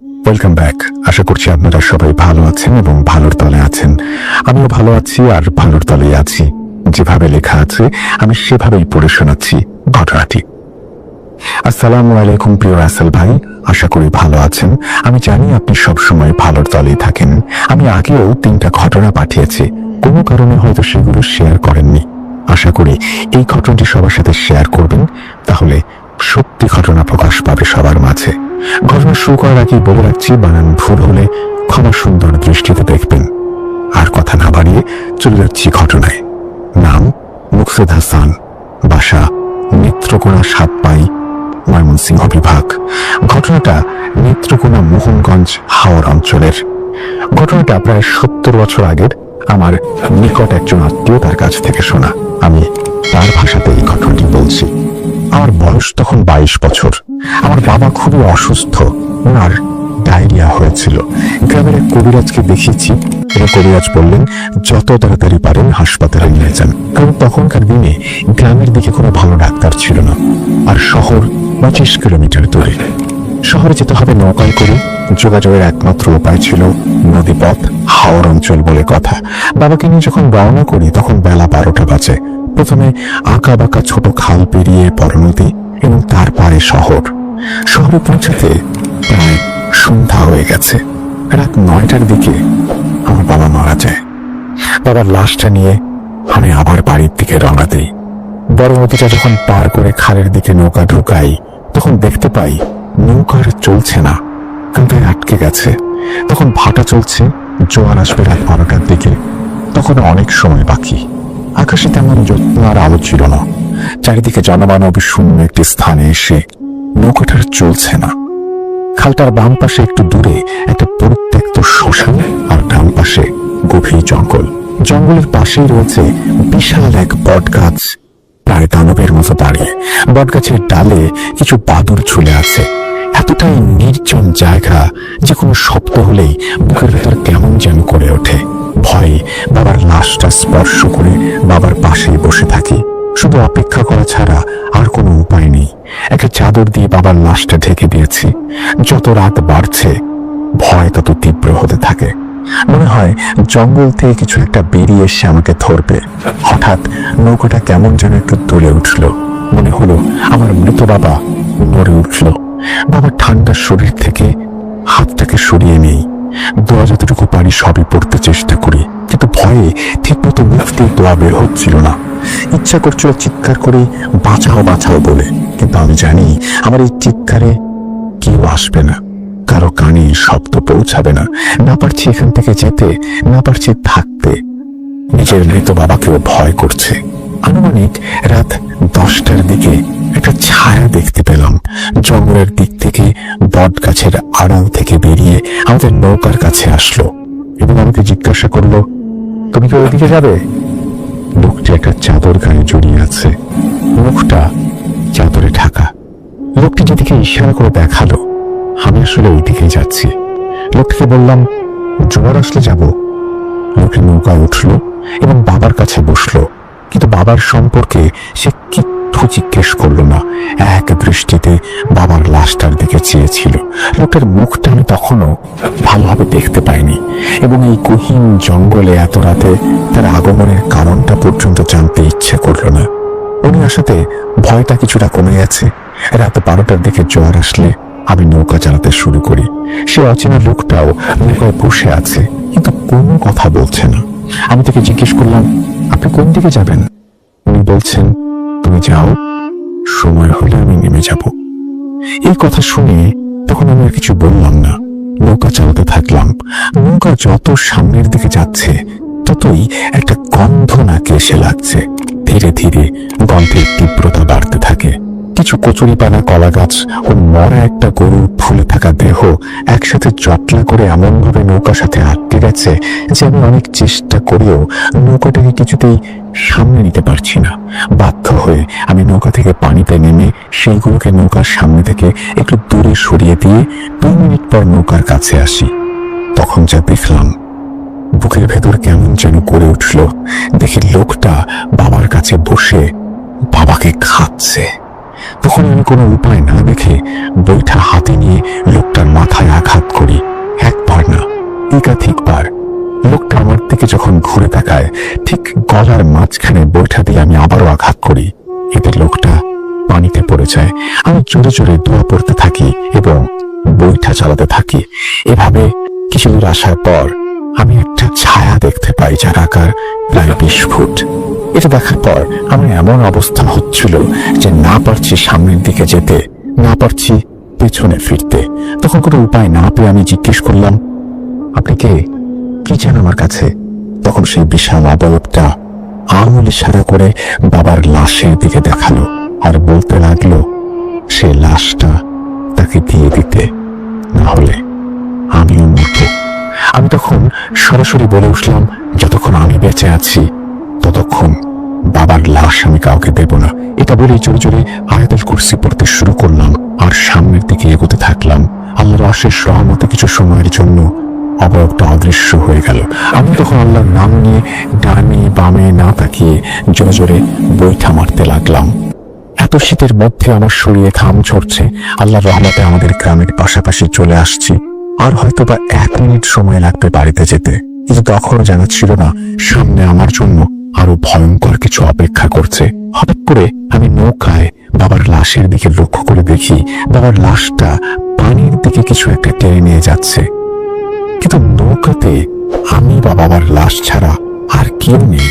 Welcome back. আশা করছি আপনারা সবাই ভালো আছেন এবং ভালোর তলে আছেন। আমিও ভালো আছি আর ভালোর তলেই আছি। যেভাবে লেখা আছে আমি সেভাবেই পড়ে শোনাচ্ছি ঘটনাটি। আসসালামু আলাইকুম প্রিয় রাসেল ভাই, আশা করি ভালো আছেন। আমি জানি আপনি সবসময় ভালোর তলেই থাকেন। আমি আগেও 3টা ঘটনা পাঠিয়েছি, কোনো কারণে হয়তো সেগুলো শেয়ার করেননি। আশা করি এই ঘটনাটি সবার সাথে শেয়ার করবেন, তাহলে সত্যি ঘটনা প্রকাশ পাবে সবার মাঝে। ঘটনা শুরু করার আগে বলে রাখছি, বানান ভুল হলে ক্ষমা সুন্দর দৃষ্টিতে দেখবেন। আর কথা না বাড়িয়ে চলে যাচ্ছি ঘটনায়। নাম মুকসেদ হাসান, বাসা নেত্রকোনা 7 পাই, ময়মনসিংহ বিভাগ। ঘটনাটা নেত্রকোনা মোহনগঞ্জ হাওর অঞ্চলের। ঘটনাটা প্রায় 70 বছর আগের আমার নিকট একজন আত্মীয় তার কাছ থেকে শোনা। আমি তার ভাষাতে এই ঘটনাটি বলছি। আমার বয়স তখন 22 বছর। আমার বাবা খুবই অসুস্থ, ওনার ডায়রিয়া হয়েছিল। গ্রামের এক কবিরাজকে দেখিয়েছি এবং কবিরাজ বললেন যত তাড়াতাড়ি পারেন হাসপাতালে নিয়ে যান, কারণ তখনকার দিনে গ্রামের দিকে কোনো ভালো ডাক্তার ছিল না, আর শহর 25 কিলোমিটার দূরে। শহরে যেতে হবে নৌকায় করে। যোগাযোগের একমাত্র উপায় ছিল নদীপথ, হাওর অঞ্চল বলে কথা। বাবাকে নিয়ে যখন রওনা করি তখন বেলা 12টা বাজে। প্রথমে আঁকা বাঁকা ছোট খাল পেরিয়ে বড় নদী এবং তার পারে শহর। শহরে পৌঁছাতে প্রায় সন্ধ্যা হয়ে গেছে। রাত 9টার দিকে আমার বাবা মারা যায়। বাবার লাশটা নিয়ে আমি আবার বাড়ির দিকে রওনা দিই। বড় নদীটা যখন পার করে খালের দিকে নৌকা ঢুকাই তখন দেখতে পাই নৌকার চলছে না, কাঁটায় আটকে গেছে। তখন ভাটা চলছে, জোয়ার আসবে রাত 12টার দিকে। তখন অনেক সময় বাকি। আকাশে তেমন যত্ন আর আলো ছিল না। চারিদিকে জনমানব শূন্য একটি স্থানে এসে নৌকাটার চলছে না। খালটার বাম পাশে একটু দূরে একটা পরিত্যক্ত শ্মশান, আর ডান পাশে গভীর জঙ্গল। জঙ্গলের পাশেই রয়েছে বিশাল এক বট গাছ, প্রায় দানবের মতো দাঁড়িয়ে। বট গাছের ডালে কিছু বাদুড় ঝুলে আছে। এতটাই নির্জন জায়গা যে কোনো শব্দ হলেই বুকের ভেতর কেমন যেন করে ওঠে। ভয়ে বাবার লাশটা স্পর্শ করে বাবার পাশেই বসে থাকি। শুধু অপেক্ষা করা ছাড়া আর কোনো উপায় নেই। একটা চাদর দিয়ে বাবার লাশটা ঢেকে দিয়েছি। যত রাত বাড়ছে ভয় তত তীব্র হতে থাকে। মনে হয় জঙ্গল থেকে কিছু একটা বেরিয়ে এসে আমাকে ধরবে। হঠাৎ নৌকাটা কেমন যেন একটু দুলে উঠল। মনে হলো আমার মৃত বাবা নড়ে উঠল। বাবার ঠান্ডা শরীর থেকে হাতটাকে সরিয়ে নেই। দোয়া যতটুকু পারি সবই পড়তে চেষ্টা করি, কিন্তু ভয়ে ঠিক মতো মুখ দিয়ে দোয়া বের হচ্ছিল না। ইচ্ছা করছিল চিৎকার করে বাঁচাও বাঁচাও বলে, কিন্তু আমি জানি আমার এই চিৎকারে কেউ আসবে না, কারো কানে শব্দ পৌঁছাবে না। না পারছি এখান থেকে যেতে, না পারছি থাকতে। নিজের মৃত বাবাকেও ভয় করছে। আনুমানিক রাত 10টার দিকে একটা ছায়া দেখতে পেলাম। জঙ্গলের দিক থেকে বট গাছের আড়াল থেকে বেরিয়ে আমাদের নৌকার কাছে আসলো এবং আমাকে জিজ্ঞাসা করলো, তুমি কি ওইদিকে যাবে? লোকটি একটা চাদর গায়ে জড়িয়ে আছে, মুখটা চাদরে ঢাকা। লোকটি যেদিকে ইশারা করে দেখালো আমি আসলে ওইদিকেই যাচ্ছি। লোকটিকে বললাম, জোয়ার আসলে যাব। লোকটি নৌকা উঠলো এবং বাবার কাছে বসলো, কিন্তু বাবার সম্পর্কে সে কিচ্ছু জিজ্ঞেস করলো না। এক দৃষ্টিতে বাবার লাশটার দিকে চেয়েছিল। লোকটার মুখটা আমি তখনও ভালোভাবে দেখতে পাইনি এবং এই গহীন জঙ্গলে এত রাতে তার আগমনের কারণটা পর্যন্ত জানতে ইচ্ছে করলো না। উনি আসাতে ভয়টা কিছুটা কমে গেছে। রাত 12টার দিকে জোয়ার আসলে আমি নৌকা চালাতে শুরু করি। সে অচেনা লোকটাও নৌকায় বসে আছে, কিন্তু কোনো কথা বলছে না। আমি তাকে জিজ্ঞেস করলাম, আপনি কোন দিকে যাবেন? উনি বলছেন, তুমি যাও, সময় হলে আমি নেমে যাব। এই কথা শুনে তখন আমি আর কিছু বললাম না। নৌকা চালাতে থাকলাম। নৌকা যত সামনের দিকে যাচ্ছে ততই একটা গন্ধ নাকে এসে লাগছে। ধীরে ধীরে গন্ধের তীব্রতা বাড়তে থাকে। কিছু কচুরিপানা কলা গাছ ও মরা একটা গরুর ফুলে থাকা দেহ একসাথে জটলা করে এমনভাবে নৌকার সাথে আটকে গেছে যে আমি অনেক চেষ্টা করেও নৌকাটাকে কিছুতেই সামনে নিতে পারছি না। বাধ্য হয়ে আমি নৌকা থেকে পানিতে নেমে সেইগুলোকে নৌকার সামনে থেকে একটু দূরে সরিয়ে দিয়ে 2 মিনিট পর নৌকার কাছে আসি। তখন যা দেখলাম, বুকের ভেতর কেমন যেন করে উঠল। দেখি লোকটা বাবার কাছে বসে বাবাকে খাচ্ছে। তখন আমি কোনো উপায় না দেখে বৈঠা হাতে নিয়ে লোকটার মাথায় আঘাত একাধিকবার। লোকটা আমার দিকে যখন ঘুরে তাকায়, ঠিক গলার মাঝখানে বৈঠা দিয়ে আমি আবারও আঘাত করি। এতে লোকটা পানিতে পড়ে যায়। আমি জোরে জোরে দোয়া পড়তে থাকি এবং বৈঠা চালাতে থাকি। এভাবে কিছু দূর আসার পর আমি একটা ছায়া দেখতে পাই, যার আকার প্রায় 20 ফুট। এটা দেখার পর আমার এমন অবস্থা হচ্ছিল যে না পারছি সামনের দিকে যেতে, না পারছি পেছনে ফিরতে। তখন কোনো উপায় না পেয়ে আমি জিজ্ঞেস করলাম, আপনি কে? কি চান আমার কাছে? তখন সেই বিশাল অবয়বটা আঙুল ইশারা করে বাবার লাশের দিকে দেখালো আর বলতে লাগলো সে লাশটা তাকে দিয়ে দিতে, না হলে আমিও মরব। আমি তখন সরাসরি বলে উঠলাম, যতক্ষণ আমি বেঁচে আছি ততক্ষণ বাবার লাশ আমি কাউকে দেব না। এটা বলেই জোরে জোরে আয়াতুল কুরসি পড়তে শুরু করলাম আর সামনের দিকে এগোতে থাকলাম। আল্লাহর অশেষ রহমতে কিছু সময়ের জন্য অবয়বটা অদৃশ্য হয়ে গেল। আমি তখন আল্লাহর নাম নিয়ে ডানে বামে না তাকিয়ে জোরে জোরে বৈঠা মারতে লাগলাম। এত শীতের মধ্যে আমার শরীরে ঘাম ঝরছে। আল্লাহর রহমতে আমাদের গ্রামের পাশাপাশি চলে আসছি। আর হয়তো বা 1 মিনিট সময় লাগবে বাড়িতে যেতে। কিন্তু তখনও জানা ছিল না সামনে আমার জন্য আরো ভয়ঙ্কর কিছু অপেক্ষা করছে। হঠাৎ করে আমি নৌকায় বাবার লাশের দিকে লক্ষ্য করে দেখি বাবার লাশটা পানির দিকে কিছু একটা টেনে নিয়ে যাচ্ছে। কিন্তু নৌকাতে আমি বা বাবার লাশ ছাড়া আর কেউ নেই।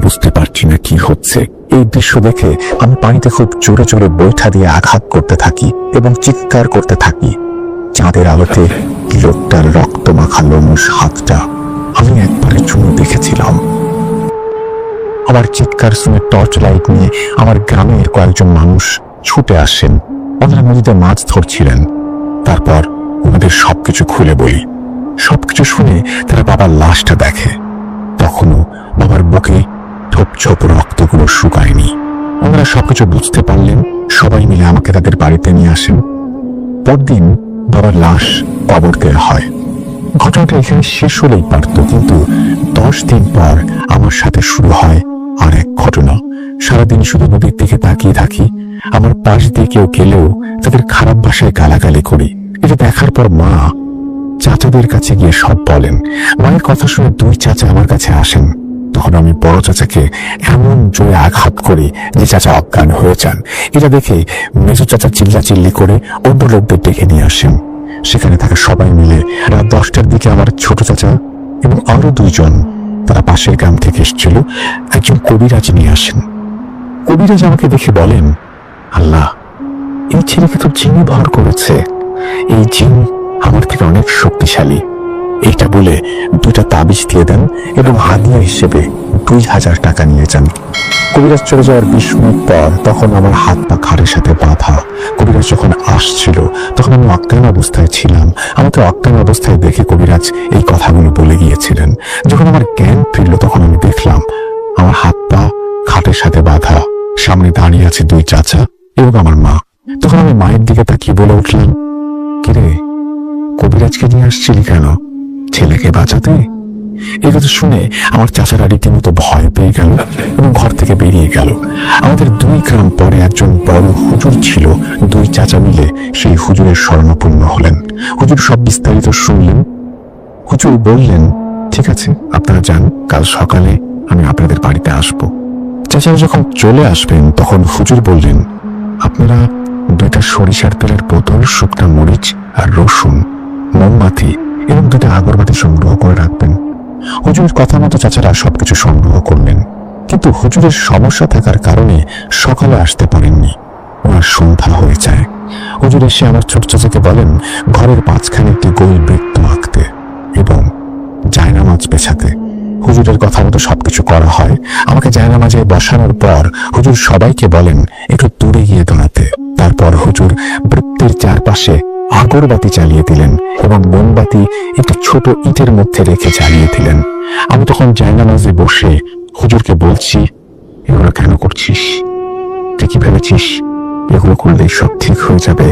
বুঝতে পারছি না কি হচ্ছে। এই দৃশ্য দেখে আমি পানিতে খুব জোরে জোরে বৈঠা দিয়ে আঘাত করতে থাকি এবং চিৎকার করতে থাকি। চাঁদের আলোতে লোকটার রক্ত মাখা লোমশ হাতটা আমি একবারের জন্য দেখেছিলাম। আমার চিৎকার শুনে টর্চ লাইট নিয়ে আমার গ্রামের কয়েকজন মানুষ ছুটে আসেন। ওনারা নদীতে মাছ ধরছিলেন। তারপর ওনাদের সবকিছু খুলে বলি। সবকিছু শুনে তারা বাবার লাশটা দেখে। তখনও বাবার বুকে ছোপ ছোপ রক্তগুলো শুকায়নি। ওনারা সবকিছু বুঝতে পারলেন। সবাই মিলে আমাকে তাদের বাড়িতে নিয়ে আসেন। পরদিন বাবার লাশ কবর দেওয়া হয়। ঘটনাটা এখানে শেষ হলেই পারত, কিন্তু 10 দিন পর আমার সাথে শুরু হয় আর এক ঘটনা। সারাদিন শুধু নদীর দিকে তাকিয়ে থাকি। আমার পাশ দিয়ে কেউ গেলেও তাদের খারাপ ভাষায় গালাগালি করি। এটা দেখার পর মা চাচাদের কাছে গিয়ে সব বলেন। মায়ের কথা শুনে 2 চাচা আমার কাছে আসেন। তখন আমি বড় চাচাকে এমন জোরে আঘাত করি যে চাচা অজ্ঞান হয়ে যান। এটা দেখে মেজো চাচা চিল্লাচিল্লি করে অন্য লোকদের ডেকে নিয়ে আসেন। সেখানে থাকা সবাই মিলে রাত 10টার দিকে আমার ছোট চাচা এবং আরো 2 জন, তারা পাশের গ্রাম থেকে এসেছিল, একজন কবিরাজ নিয়ে আসেন। কবিরাজ আমাকে দেখে বলেন, আল্লাহ, এই ছেলেকে তো জিন ভর করেছে। এই জিন আমার থেকে অনেক শক্তিশালী। এইটা বলে 2টা তাবিজ দিয়ে দেন এবং হাদিয়া হিসেবে 2000 টাকা নিয়ে যান। কবিরাজ চলে যাওয়ার 20 মিনিট পর তখন আমার হাত পা খাড়ের সাথে বাঁধা। কবিরাজ যখন আসছিল তখন আমি অজ্ঞান অবস্থায় ছিলাম। আমাকে অজ্ঞান অবস্থায় দেখে কবিরাজ এই কথাগুলো বলে গিয়েছিলেন। যখন আমার জ্ঞান ফিরল তখন আমি দেখলাম আমার হাত পা খাটের সাথে বাঁধা। সামনে দাঁড়িয়ে আছে 2 চাচা এবং আমার মা। তখন আমি মায়ের দিকে তাকিয়ে বলে উঠলাম, কিরে, কবিরাজকে নিয়ে আসছিলি কেন? ছেলেকে বাঁচাতে? এই কথা শুনে আমার চাচারা রীতিমতো ভয় পেয়ে গেল এবং ঘর থেকে বেরিয়ে গেল। আমাদের 2 গ্রাম পরে একজন বড় হুজুর ছিল। 2 চাচা মিলে সেই হুজুরের শরণাপন্ন হলেন। হুজুর সব বিস্তারিত শুনলেন। হুজুর বললেন, ঠিক আছে, আপনারা যান, কাল সকালে আমি আপনাদের বাড়িতে আসব। চাচারা যখন চলে আসবেন তখন হুজুর বললেন, আপনারা 2টা সরিষার তেলের বোতল, শুকনা মরিচ আর রসুন, মোমবাতি এবং 2টা আগরবাতি সংগ্রহ করে রাখবেন। হুজুরের কথা মতো চাচারা সবকিছু সংগ্রহ করলেন। কিন্তু হুজুরের সমস্যা থাকার কারণে সকালে আসতে পারেননি। ওনার সন্ধ্যা হয়ে যায়। হুজুর এসে আমার ছোট চাচাকে বলেন ঘরের মাঝখানে একটি গোল বৃত্ত আঁকতে এবং জায়নামাজ পেছাতে। হুজুরের কথা মতো সবকিছু করা হয়। আমাকে জায়নামাজে বসানোর পর হুজুর সবাইকে বলেন একটু দূরে গিয়ে দাঁড়াতে। তারপর হুজুর বৃত্তের চারপাশে আগরবাতি জ্বালিয়ে দিলেন এবং মোমবাতি একটি ছোট ইটের মধ্যে রেখে জ্বালিয়ে দিলেন। আমি তখন জায়নামাজে বসে হুজুরকে বলছি, এগুলো কেন করছিস? তুই কি ভেবেছিস এগুলো করলেই সব ঠিক হয়ে যাবে?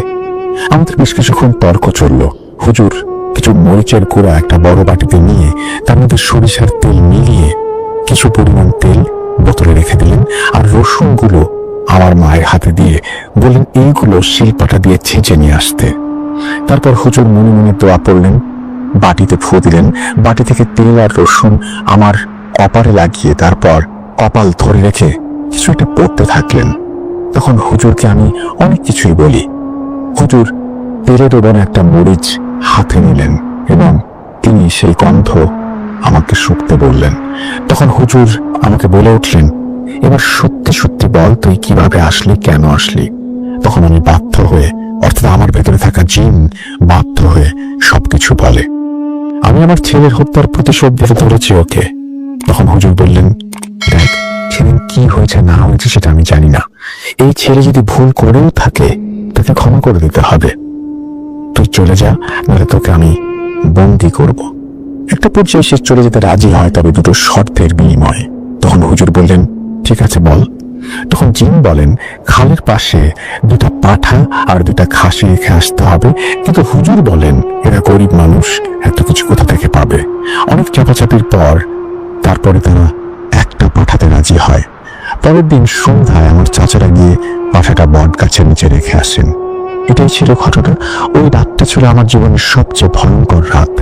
আমাদের বেশ কিছুক্ষণ তর্ক চলল। হুজুর কিছু মরিচের গুঁড়া একটা বড় বাটিতে নিয়ে তার মধ্যে সরিষার তেল মিলিয়ে কিছু পরিমাণ তেল বোতলে রেখে দিলেন আর রসুনগুলো আমার মায়ের হাতে দিয়ে বললেন এইগুলো শিলপাটা দিয়ে ছেঁচে নিয়ে আসতে। তারপর হুজুর মনে মনে দোয়া পড়লেন, বাটিতে ফু দিলেন। বাটি থেকে তেল আর রসুন আমার কপালে লাগিয়ে তারপর কপাল ধরে রেখে কিছু একটা পড়তে থাকলেন। তখন হুজুরকে আমি অনেক কিছুই বলি। হুজুর তেলে ডোবানো একটা মরিচ হাতে নিলেন এবং তিনি সেই গন্ধ আমাকে শুকতে বললেন। তখন হুজুর আমাকে বলে উঠলেন, এবার সত্যি সত্যি বল, তুই কিভাবে আসলি, কেন আসলি? তখন আমি বাধ্য হয়ে, অর্থাৎ আমার ভেতরে থাকা জিন বাধ্য হয়ে সবকিছু বলে। আমি আমার ছেলের হত্যার প্রতিশোধ দিতে ধরেছি ওকে। তখন হুজুর বললেন, দেখ, সেদিন কি হয়েছে না হয়েছে সেটা আমি জানি না। এই ছেলে যদি ভুল করেও থাকে তাকে ক্ষমা করে দিতে হবে। তুই চলে যা, নাহলে তোকে আমি বন্দি করব। একটা পর্যায়ে সে চলে যেতে রাজি হয়, তবে দুটো শর্তের বিনিময়ে। তখন হুজুর বললেন, ঠিক আছে বল। তখন জিন বলেন, খালের পাশে দুটা পাঠা আর দুটা খাসি রেখে আসতে হবে। কিন্তু হুজুর বলেন, এরা গরিব মানুষ, এত কিছু কোথা থেকে পাবে? অনেক চাপাচাপির পর তারপরে তারা একটা পাঠাতে রাজি হয়। পরের দিন সন্ধ্যায় আমার চাচারা গিয়ে পাঠাটা বট গাছের নিচে রেখে আসেন। এটাই ছিল ঘটনা। ওই রাতটা ছিল আমার জীবনের সবচেয়ে ভয়ঙ্কর রাত,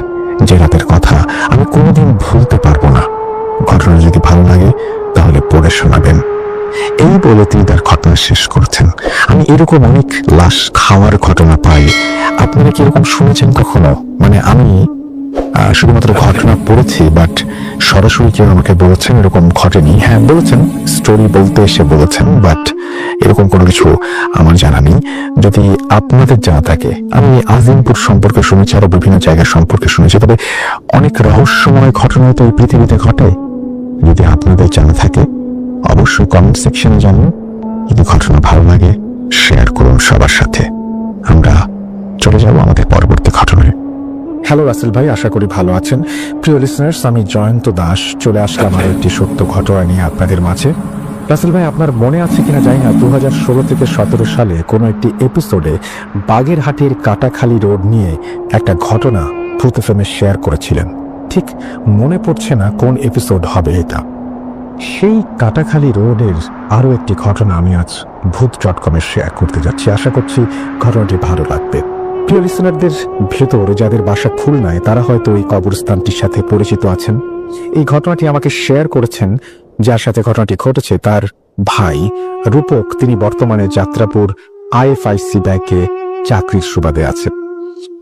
যে রাতের কথা আমি কোনোদিন ভুলতে পারবো না। ঘটনা যদি ভালো লাগে তাহলে পড়ে শোনাবেন। এই বলে তিনি তার ঘটনা শেষ করছেন। আমি এরকম অনেক লাশ খাওয়ার ঘটনা পাই। আপনারা কি এরকম শুনেছেন কখনো? মানে আমি শুধুমাত্র ঘটনা পড়েছি, বাট সরাসরি কেউ আমাকে বলেছেন এরকম ঘটেনি। হ্যাঁ বলেছেন, স্টোরি বলতে এসে বলেছেন, বাট এরকম কোনো কিছু আমার জানা নেই। যদি আপনাদের জানা থাকে, আমি আজিমপুর সম্পর্কে শুনেছি, আরো বিভিন্ন জায়গা সম্পর্কে শুনেছি, তবে অনেক রহস্যময় ঘটনা তো এই পৃথিবীতে ঘটে। যদি আপনাদের জানা থাকে অবশ্যই কমেন্ট সেকশনে জানান। যদি ঘটনা ভালো লাগে শেয়ার করুন সবার সাথে। আমরা চলে যাব আমাদের পরবর্তী ঘটনায়। হ্যালো রাসেল ভাই, আশা করি ভালো আছেন। প্রিয় লিসনার্স, আমি জয়ন্ত দাস চলে আসলাম আরো একটি সত্য ঘটনা নিয়ে আপনাদের মাঝে। রাসেল ভাই, আপনার মনে আছে কিনা জানি না, 2016 থেকে 17 সালে কোনো একটি এপিসোডে বাগেরহাটের কাটাখালী রোড নিয়ে একটা ঘটনা ভূত এফএমে শেয়ার করেছিলেন। ঠিক মনে পড়ছে না কোন এপিসোড হবে এটা। সেই কাটাখালী রোডের আরো একটি ঘটনা আমি আজ ভূত.com-এ শেয়ার করতে যাচ্ছি। আশা করছি ঘটনাটি ভালো লাগবে। প্রিয় লিসনারদের ভেতর যাদের বাসা খুলনায়, তারা হয়তো এই কবরস্থানটির সাথে পরিচিত আছেন। এই ঘটনাটি আমাকে শেয়ার করেছেন যার সাথে ঘটনাটি ঘটেছে তার ভাই রূপক। তিনি বর্তমানে যাত্রাপুর IFIC ব্যাংকে চাকরির সুবাদে আছেন।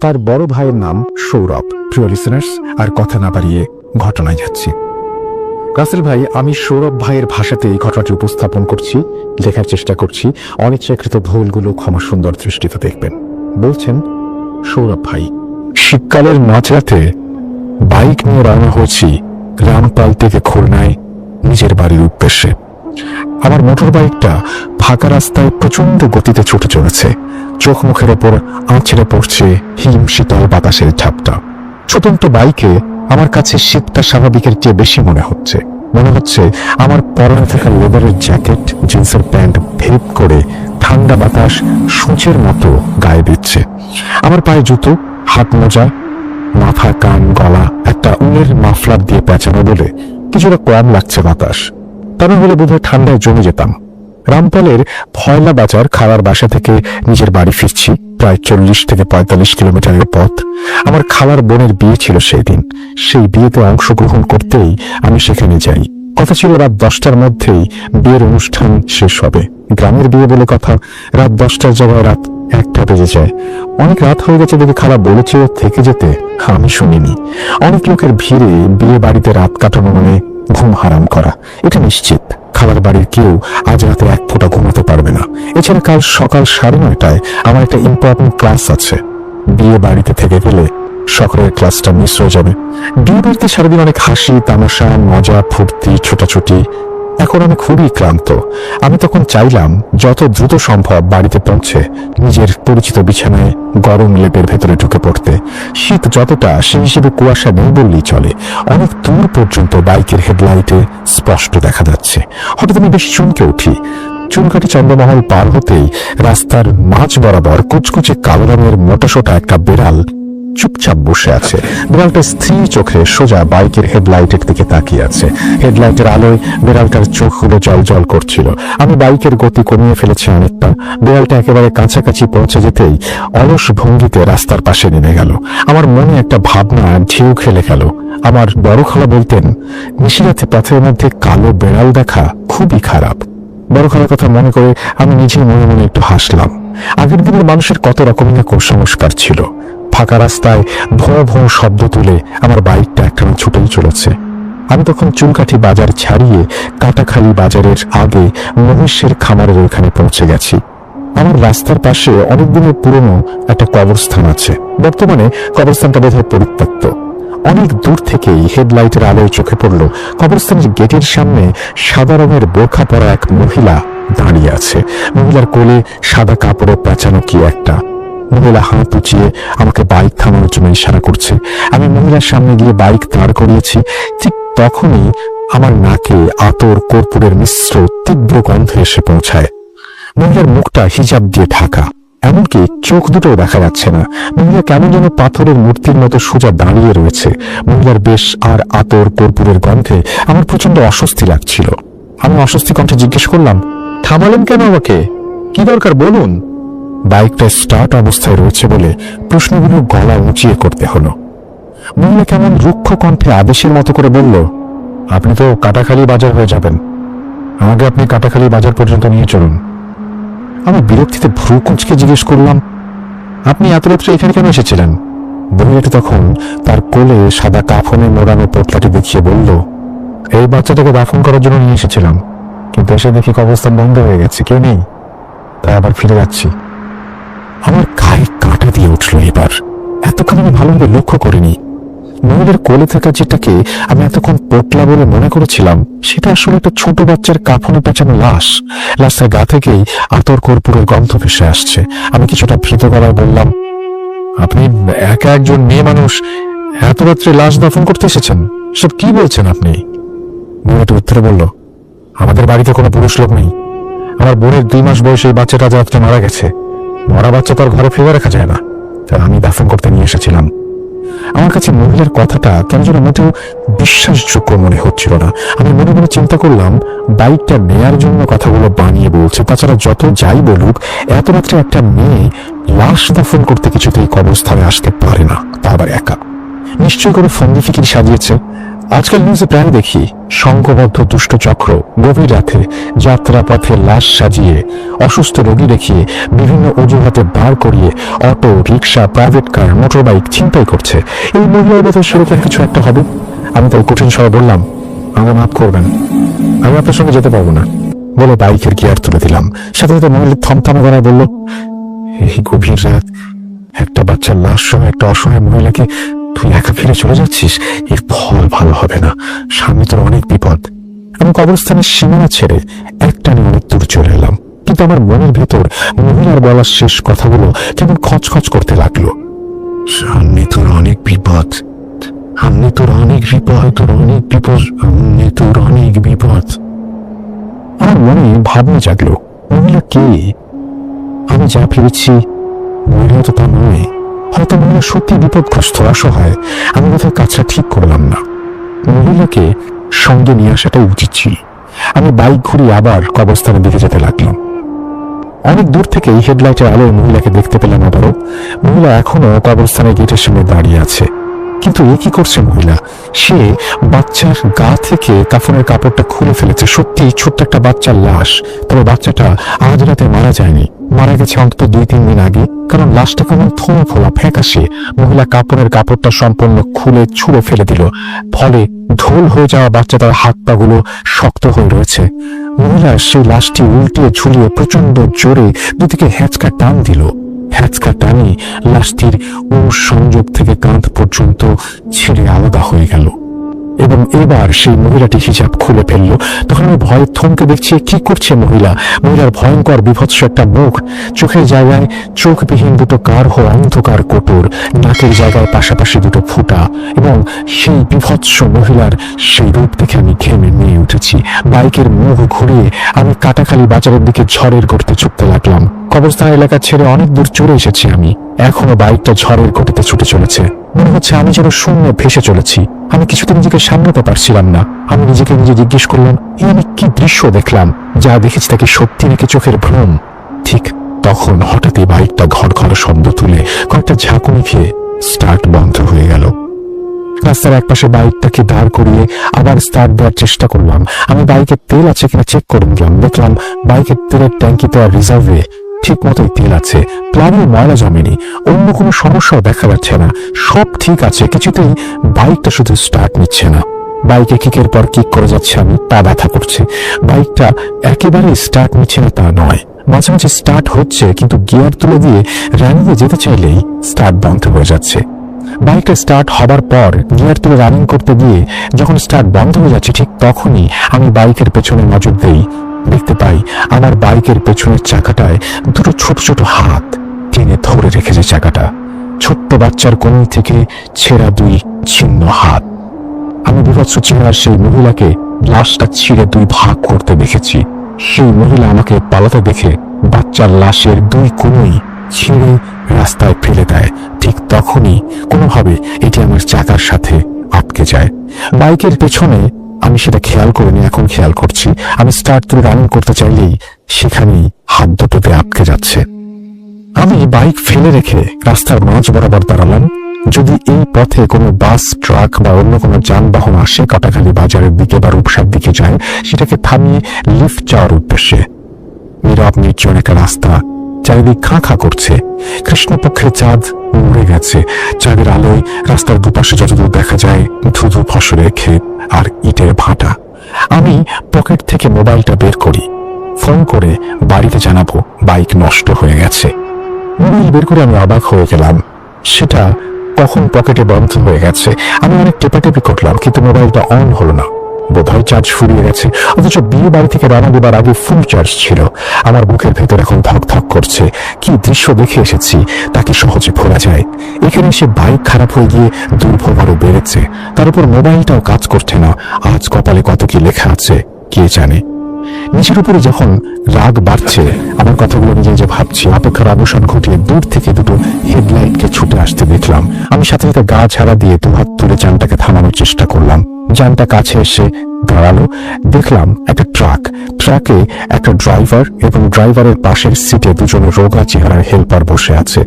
তার বড় ভাইয়ের নাম সৌরভ। প্রিয় লিসনার্স, আর কথা না বাড়িয়ে ঘটনায় যাচ্ছি। রাসেল ভাই, আমি সৌরভ ভাইয়ের ভাষাতে এই ঘটনাটি উপস্থাপন করছি, লেখার চেষ্টা করছি। অনিচ্ছাকৃত ভুলগুলো ক্ষমা সুন্দর দৃষ্টিতে দেখবেন। বলছেন সৌরভ ভাই, শীতকালের মাঝরাতে বাইক নিয়ে রওনা হয়েছি রামপাল থেকে খুলনায় নিজের বাড়ির উদ্দেশ্যে। আমার মোটর বাইকটা ফাঁকা রাস্তায় প্রচন্ড গতিতে ছুটে চলেছে। চোখ মুখের ওপর আঁচড়ে পড়ছে হিম শীতল বাতাসের ঝাপটা। ছোটন্ত বাইকে আমার কাছে শীতটা স্বাভাবিকের চেয়ে বেশি মনে হচ্ছে। আমার পরনে থাকা লেদারের জ্যাকেট, জিন্সের প্যান্ট ভেদ করে ঠান্ডা বাতাস সূচের মতো গায়ে দিচ্ছে। আমার পায়ে জুতো, হাত মোজা, মাথা, কান, গলা একটা উলের মাফলার দিয়ে পেঁচানো বলে কিছুটা কম লাগছে বাতাস। তা না হলে বোধহয় ঠান্ডায় জমে যেতাম। রামপালের ফয়লা বাজার খালার বাসা থেকে নিজের বাড়ি ফিরছি, প্রায় 40 থেকে 45 কিলোমিটারের পথ। আমার খালার বোনের বিয়ে ছিল সেই দিন। সেই বিয়েতে অংশগ্রহণ করতেই আমি সেখানে যাই। কথা ছিল রাত 10টার মধ্যেই বিয়ের অনুষ্ঠান শেষ হবে। গ্রামের বিয়ে বলে কথা, রাত 10টার জায়গায় রাত 1টা বেজে যায়। অনেক রাত হয়ে গেছে দেখে খালা বলেছে থেকে যেতে, আমি শুনিনি। অনেক লোকের ভিড়ে বিয়ে বাড়িতে রাত কাটানো মানে ঘুম হারাম করা, এটা নিশ্চিত। খালার বাড়ির কেউ আজ রাতে এক ফোঁটা ঘুমাতে পারবে না। এছাড়া কাল সকাল 9:30টায় আমার একটা ইম্পর্টেন্ট ক্লাস আছে। বিয়ে বাড়িতে থেকে গেলে সকালের ক্লাসটা মিস হয়ে যাবে। বিয়ে বাড়িতে সারাদিন অনেক হাসি তামাশা, মজা, ফুর্তি, ছোটাছুটি। এখন আমি খুবই ক্লান্ত। আমি তখন চাইলাম যত দ্রুত সম্ভব বাড়িতে পৌঁছে নিজের পরিচিত বিছানায় গরম লেপের ভেতরে ঢুকে পড়তে। শীত যতটা, সেই হিসেবে কুয়াশা নেই বললেই চলে। অনেক দূর পর্যন্ত বাইকের হেডলাইটে স্পষ্ট দেখা যাচ্ছে। হঠাৎ আমি বেশ চমকে উঠি। চুনকাটি চন্দ্রমহল পার হতেই রাস্তার মাঝ বরাবর কুচকুচে কালো রঙের মোটাসোটা একটা বেড়াল চুপচাপ বসে আছে। বিড়ালটা স্থির চোখে সোজা বাইকের হেডলাইটের দিকে তাকিয়ে আছে। হেডলাইটের আলোয় বিড়ালটার চোখগুলো জল জল করছিল। আমি বাইকের গতি কমিয়ে ফেলেছি অনেকটা। বিড়ালটা একেবারে কাছাকাছি পৌঁছে যেতেই অলস ভঙ্গিতে রাস্তার পাশে নেমে গেল। আমার মনে একটা ভাবনা ঢেউ খেলে গেল। আমার বড় খালা বলতেন, নিশিরাতে পথের মধ্যে কালো বেড়াল দেখা খুবই খারাপ। বড় খালার কথা মনে করে আমি নিজে মনে মনে একটু হাসলাম। আগের দিনের মানুষের কত রকমের না কুসংস্কার ছিল। ফাঁকা রাস্তায় ভোঁ ভোঁ শব্দ তুলে আমার বাইকটা একটানা ছুটেই চলেছে। আমি তখন চুলকাঠি বাজার ছাড়িয়ে কাটাখালী বাজারের আগে মহিষের খামারের ওইখানে পৌঁছে গেছি। আমার রাস্তার পাশে অনেকদিনের পুরনো একটা কবরস্থান আছে। বর্তমানে কবরস্থানটা বোধহয় পরিত্যক্ত। অনেক দূর থেকেই হেডলাইটের আলোয় চোখে পড়ল কবরস্থানের গেটের সামনে সাদা রঙের বোরখা পরা এক মহিলা দাঁড়িয়ে আছে। মহিলার কোলে সাদা কাপড়ে পেঁচানো কি একটা। মহিলা হাত উঁচিয়ে আমাকে বাইক থামানোর জন্য ইশারা করছে। আমি মহিলার সামনে গিয়ে বাইক দাঁড় করিয়েছি। ঠিক তখনই আমার নাকে আতর কর্পূরের মিশ্র তীব্র গন্ধ এসে পৌঁছায়। মহিলার মুখটা হিজাব দিয়ে ঢাকা, এমনকি চোখ দুটো দেখা যাচ্ছে না। মহিলা কেমন যেন পাথরের মূর্তির মতো সোজা দাঁড়িয়ে রয়েছে। মহিলার বেশ আর আতর কর্পূরের গন্ধে আমার প্রচন্ড অস্বস্তি লাগছিল। আমি অস্বস্তি কণ্ঠে জিজ্ঞেস করলাম, থামালেন কেন আমাকে? কি দরকার বলুন? বাইকটা স্টার্ট অবস্থায় রয়েছে বলে প্রশ্নগুলো গলা উঁচিয়ে করতে হলো। মহিলা কেমন রুক্ষ কণ্ঠে আদেশের মতো করে বলল, আপনি তো কাটাখালী বাজার হয়ে যাবেন, আমাকে আপনি কাটাখালী বাজার পর্যন্ত নিয়ে চলুন। আমি বিরক্তিতে ভ্রু কুঁচকে জিজ্ঞেস করলাম, আপনি এত রাত্রে এখানে কেন এসেছিলেন? মহিলাটি তখন তার কোলে সাদা কাফনে মোড়ানো পোটলাটি দেখিয়ে বলল, এই বাচ্চাটাকে দাফন করার জন্য নিয়ে এসেছিলাম, কিন্তু এসে দেখি কবরস্থান বন্ধ হয়ে গেছে, কেউ নেই, তাই আবার ফিরে যাচ্ছি। আমার গায়ে কাঁটা দিয়ে উঠল এবার। এতক্ষণ আমি ভালোভাবে লক্ষ্য করিনি। মহিলার কোলে থাকা যেটাকে আমি এতক্ষণ পোটলা বলে মনে করেছিলাম, সেটা আসলে একটা ছোট বাচ্চার কাফনে পেঁচানো লাশ। লাশটার গা থেকেই আতর কর্পূরের গন্ধ ভেসে আসছে। আমি কিছুটা ভীত গলায় বললাম, আপনি একা একজন মেয়ে মানুষ এত রাত্রে লাশ দাফন করতে এসেছেন? সব কি বলছেন আপনি? মহিলাটি উত্তরে বলল, আমাদের বাড়িতে কোনো পুরুষ লোক নেই। আমার বোনের 2 মাস বয়সে এই বাচ্চাটা রাত্রে মারা গেছে। মরা বাচ্চা তার ঘরে ফিরে রাখা যায় না, তাই আমি দাফন করতে নিয়ে এসেছিলাম। আমার কাছে মহিলার কথাটা কেন যেন মোটেও বিশ্বাসযোগ্য মনে হচ্ছিল না। আমি মনে মনে চিন্তা করলাম, বাইকটা নেয়ার জন্য কথাগুলো বানিয়ে বলছে। তাছাড়া যত যাই বলুক, এত রাত্রে একটা মেয়ে লাশ দাফন করতে কিছুতেই কবরস্থানে আসতে পারে না, তা আবার একা। নিশ্চয় করে ফন্দি ফিকির সাজিয়েছে। আজকাল নিউজে প্রায় দেখি সংঘবদ্ধ দুষ্ট চক্র গভীর রাতে যাত্রা পথে লাশ সাজিয়ে, অসুস্থ রোগী দেখিয়ে, বিভিন্ন অজুহাতে দাঁড় করিয়ে অটো, রিক্সা, প্রাইভেট কার, মোটর বাইক ছিনতাই করছে। এই মহিলার মতো সেরকম কিছু একটা হবে। আমি তাই কঠিন স্বরে বললাম, আমাকে মাফ করবেন, আমি আপনার সঙ্গে যেতে পারবো না বলে বাইকের গিয়ার তুলে দিলাম। সাথে সাথে মহিলা থমথমে গলায় বলল, এই গভীর রাত একটা বাচ্চার লাশ সহ একটা অসহায় মহিলাকে তুই একা ফিরে চলে যাচ্ছিস? এর ফল ভালো হবে না, সামনে তোর অনেক বিপদ। আমি কবরস্থানের সীমানা ছেড়ে একটানে অনেক দূর চলে এলাম, কিন্তু আমার মনের ভেতর মহিলার বলার শেষ কথাগুলো কেমন খচখচ করতে লাগলো। সামনে তোর অনেক বিপদ, সামনে তোর অনেক বিপদ, তোর অনেক বিপদ, সামনে তোর অনেক বিপদ। আমার মনে ভাবনা জাগলো, মহিলা কে? আমি যা ভেবেছি মহিলা তো তা নয়। হয়তো মহিলা সত্যি বিপদগ্রস্ত, অসহায়। আমি কোথাও কাজটা ঠিক করলাম না। মহিলাকে সঙ্গে নিয়ে আসাটাই উচিত ছিল। আমি বাইক ঘুরিয়ে আবার কবরস্থানের দিকে যেতে লাগলাম। অনেক দূর থেকে হেডলাইটের আলোয় মহিলাকে দেখতে পেলাম আবারও। মহিলা এখনো কবরস্থানের গেটের সামনে দাঁড়িয়ে আছে। কিন্তু এ কি করছে মহিলা? সে বাচ্চার গা থেকে কাফনের কাপড়টা খুলে ফেলেছে। সত্যি ছোট্ট একটা বাচ্চার লাশ। তবে বাচ্চাটা আজ রাতে মারা যায়নি, মারা গেছে অন্তত 2-3 দিন আগে। কারণ লাশটা কেমন থোড়া ফোলা ফ্যাকাশে। মহিলা কাপড়ের কাপড়টা সম্পূর্ণ খুলে ছুঁড়ে ফেলে দিল। ফলে ঢোল হয়ে যাওয়া বাচ্চাটার হাত পা গুলো শক্ত হয়ে রয়েছে। মহিলা সেই লাশটি উল্টিয়ে ঝুলিয়ে প্রচন্ড জোরে দুদিকে হ্যাঁচকা টান দিল। হ্যাঁচকা টানি লাশটির সংযোগ থেকে কাঁধ পর্যন্ত ছিঁড়ে আলাদা হয়ে গেল এবং এবার সেই মহিলাটি হিজাব খুলে ফেললো। তখন আমি ভয়ে থমকে দেখছি, কি করছে মহিলা? মহিলার ভয়ঙ্কর বিভৎস একটা মুখ, চোখের জায়গায় চোখবিহীন দুটো গাঢ় অন্ধকার কোটর, নাকের জায়গায় পাশাপাশি দুটো ফুটা, এবং সেই বিভৎস মহিলার সেই রূপ দেখে আমি ঘেমে নিয়ে উঠেছি। বাইকের মুখ ঘুরিয়ে আমি কাটাখালী বাজারের দিকে ঝড়ের গর্তে ছুটতে লাগলাম। কবরস্থান এলাকা ছেড়ে অনেক দূর চলে এসেছি আমি। এখনো বাইকটা ঝড়ের গতিতে ছুটে চলেছে। মনে হচ্ছে আমি যেন শূন্যে ভেসে চলেছি। আমি কিছুতে নিজেকে সামলাতে পারছিলাম না। আমি নিজেকে নিজে জিজ্ঞেস করলাম, আমি কি দৃশ্য দেখলাম? যা দেখেছি তাকে সত্যি নাকি চোখের ভ্রম? ঠিক তখন হঠাৎই বাইকটা ঘর ঘর শব্দ তুলে কয়েকটা ঝাঁকুনি খেয়ে স্টার্ট বন্ধ হয়ে গেল। রাস্তার একপাশে বাইকটাকে দাঁড় করিয়ে আবার স্টার্ট দেওয়ার চেষ্টা করলাম। আমি বাইকের তেল আছে কিনা চেক করে নিলাম। দেখলাম বাইকের তেলের ট্যাঙ্কিতে আর রিজার্ভে ঠিক মতোই তেল আছে। প্লাগে ময়লা জমেনি, অন্য কোনো সমস্যাও দেখা যাচ্ছে না। সব ঠিক আছে, কিছুতেই বাইকটা শুধু স্টার্ট নিচ্ছে না। বাইকে কিকের পর কিক করে যাচ্ছে আমি, পা ব্যথা করছে। বাইকটা একেবারে স্টার্ট নিচ্ছে না তা নয়, মাঝে মাঝে স্টার্ট হচ্ছে, কিন্তু গিয়ার তুলে দিয়ে রানিংয়ে যেতে চাইলেই স্টার্ট বন্ধ হয়ে যাচ্ছে। বাইকটা স্টার্ট হবার পর গিয়ার তুলে রানিং করতে গিয়ে যখন স্টার্ট বন্ধ হয়ে যাচ্ছে, ঠিক তখনই আমি বাইকের পেছনে নজর দেই। দেখতে পাই আমার বাইকের পেছনের চাকাটায় দুটো ছোট ছোট হাত টেনে ধরে রেখেছে চাকাটা। ছোট্ট বাচ্চার কোণী থেকে ছেঁড়া দুই ছিন্ন হাত। আমি বিভৎস চেহারার সেই মহিলাকে লাশটা ছিঁড়ে দুই ভাগ করতে দেখেছি। সেই মহিলা আমাকে পালাতে দেখে বাচ্চার লাশের দুই কোণই ছিঁড়ে রাস্তায় ফেলে দেয়। ঠিক তখনই কোনোভাবে এটি আমার চাকার সাথে আটকে যায়। বাইকের পেছনে আমি সেটা খেয়াল করিনি, এখন খেয়াল করছি। আমি স্টার্ট তুলে রানিং করতে চাইলেই সেখানেই হাত দুটোতে আটকে যাচ্ছে। আমি বাইক ফেলে রেখে রাস্তার মাঝ বরাবর দাঁড়ালাম। যদি এই পথে কোনো বাস, ট্রাক বা অন্য কোনো যানবাহন আসে, কাটাখালী বাজারের দিকে বা রূপসার দিকে যায়, সেটাকে থামিয়ে লিফট যাওয়ার উদ্দেশ্যে। নীরব নির্জন একটা রাস্তা, চারিদিক খাঁ খাঁ করছে। কৃষ্ণপক্ষের চাঁদ উড়ে গেছে। চাঁদের আলোয় রাস্তার দুপাশে যতদূর দেখা যায় ধুধু ফসলের ক্ষেত আর ইটের ভাটা। আমি পকেট থেকে মোবাইলটা বের করি, ফোন করে বাড়িতে জানাবো বাইক নষ্ট হয়ে গেছে। মোবাইল বের করে আমি অবাক হয়ে গেলাম, সেটা কখন পকেটে বন্ধ হয়ে গেছে। আমি অনেক টেপাটেপি করলাম, কিন্তু মোবাইলটা অন হলো না। বোধহয় চার্জ ফুরিয়ে গেছে, অথচ বিয়ে বাড়ি থেকে রওনা দেবার আগে ফুল চার্জ ছিল। আমার বুকের ভেতর এখন ধক ধক করছে। কি দৃশ্য দেখে এসেছি তাকে সহজে ভোলা যায়। এখানে এসে বাইক খারাপ হয়ে গিয়ে দুর্ভোগ আরো বেড়েছে। তার উপর মোবাইলটাও কাজ করছে না। আজ কপালে কত কি লেখা আছে কে জানে। নিজের উপরে যখন রাগ বাড়ছে, আমার কথাগুলো নিজে যে ভাবছি, অপেক্ষার অবসান ঘটিয়ে দূর থেকে দুটো হেডলাইটকে ছুটে আসতে দেখলাম। আমি সাথে সাথে গা ঝাড়া দিয়ে দুহাত তুলে যানটাকে থামানোর চেষ্টা করলাম। যানটা কাছে এসে দাঁড়ালো। দেখলাম একটা ট্রাকে একটা ড্রাইভার এবং ড্রাইভারের পাশের সিটে দুজন রোগা চেহারার হেল্পার বসে আছে।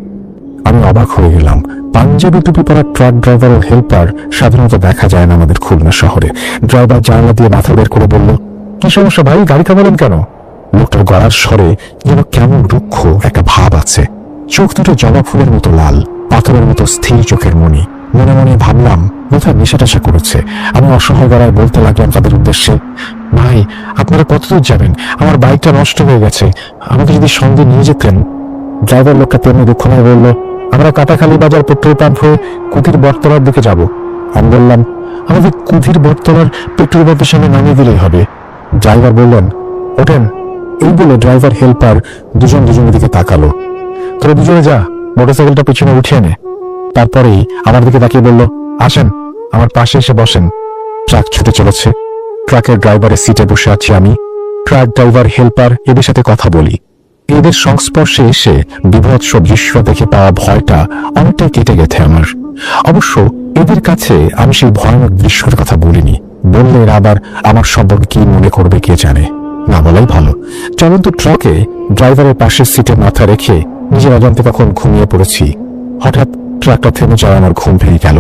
আমি অবাক হয়ে গেলাম। পাঞ্জাবি টুপি পরা ট্রাক ড্রাইভার ও হেল্পার সাধারণত দেখা যায় না আমাদের খুলনা শহরে। ড্রাইভার জানালা দিয়ে মাথা বের করে বলল, কি সমস্যা ভাই, গাড়ি থামালেন কেন? লোকটার গলার স্বরে যেন কেমন রুক্ষ একটা ভাব আছে। চোখ দুটো জবা ফুলের মতো লাল, পাথরের মতো স্থির চোখের মণি। মনে মনে ভাবলাম কোথায় নেশা টেশা করেছে। আমি অসহায় গলায় বলতে লাগলাম তাদের উদ্দেশ্যে, ভাই আপনারা কতদূর যাবেন? আমার বাইকটা নষ্ট হয়ে গেছে, আমাকে যদি সঙ্গে নিয়ে যেতেন। ড্রাইভার লোকটা তেমনি দুঃখ নিয়ে বলল, আমরা কাটাখালী বাজার পেট্রোল পাম্প হয়ে কুঠির বটতলার দিকে যাব। আমি বললাম, আমাদের কুঠির বটতলার পেট্রোল পাম্পের সামনে নামিয়ে দিলেই হবে। ড্রাইভার বললেন, ওঠেন। এই বলে ড্রাইভার হেল্পার দুজনের দিকে তাকালো। তোরা দুজনে যা, মোটরসাইকেলটা পিছনে উঠিয়ে নে। তারপরেই আমার দিকে তাকিয়ে বলল, আসেন আমার পাশে এসে বসেন। ট্রাক ছুটে চলেছে। ট্রাকের ড্রাইভারের সিটে বসে আছি আমি। ট্রাক ড্রাইভার, হেল্পার এদের সাথে কথা বলি। এদের সংস্পর্শে এসে বিভৎস দৃশ্য দেখে পাওয়া ভয়টা অনেকটাই কেটে গেছে আমার। অবশ্য এদের কাছে আমি সেই ভয়ানক দৃশ্যের কথা বলিনি। বললে এরা আবার আমার সম্পর্কে কি মনে করবে কে জানে। না বলাই ভালো। চলন্ত ট্রাকে ড্রাইভারের পাশের সিটে মাথা রেখে নিজের অজান্তে কখন ঘুমিয়ে পড়েছি। হঠাৎ ট্রাকটা থেমে যাওয়া আমার ঘুম ভেঙে গেল।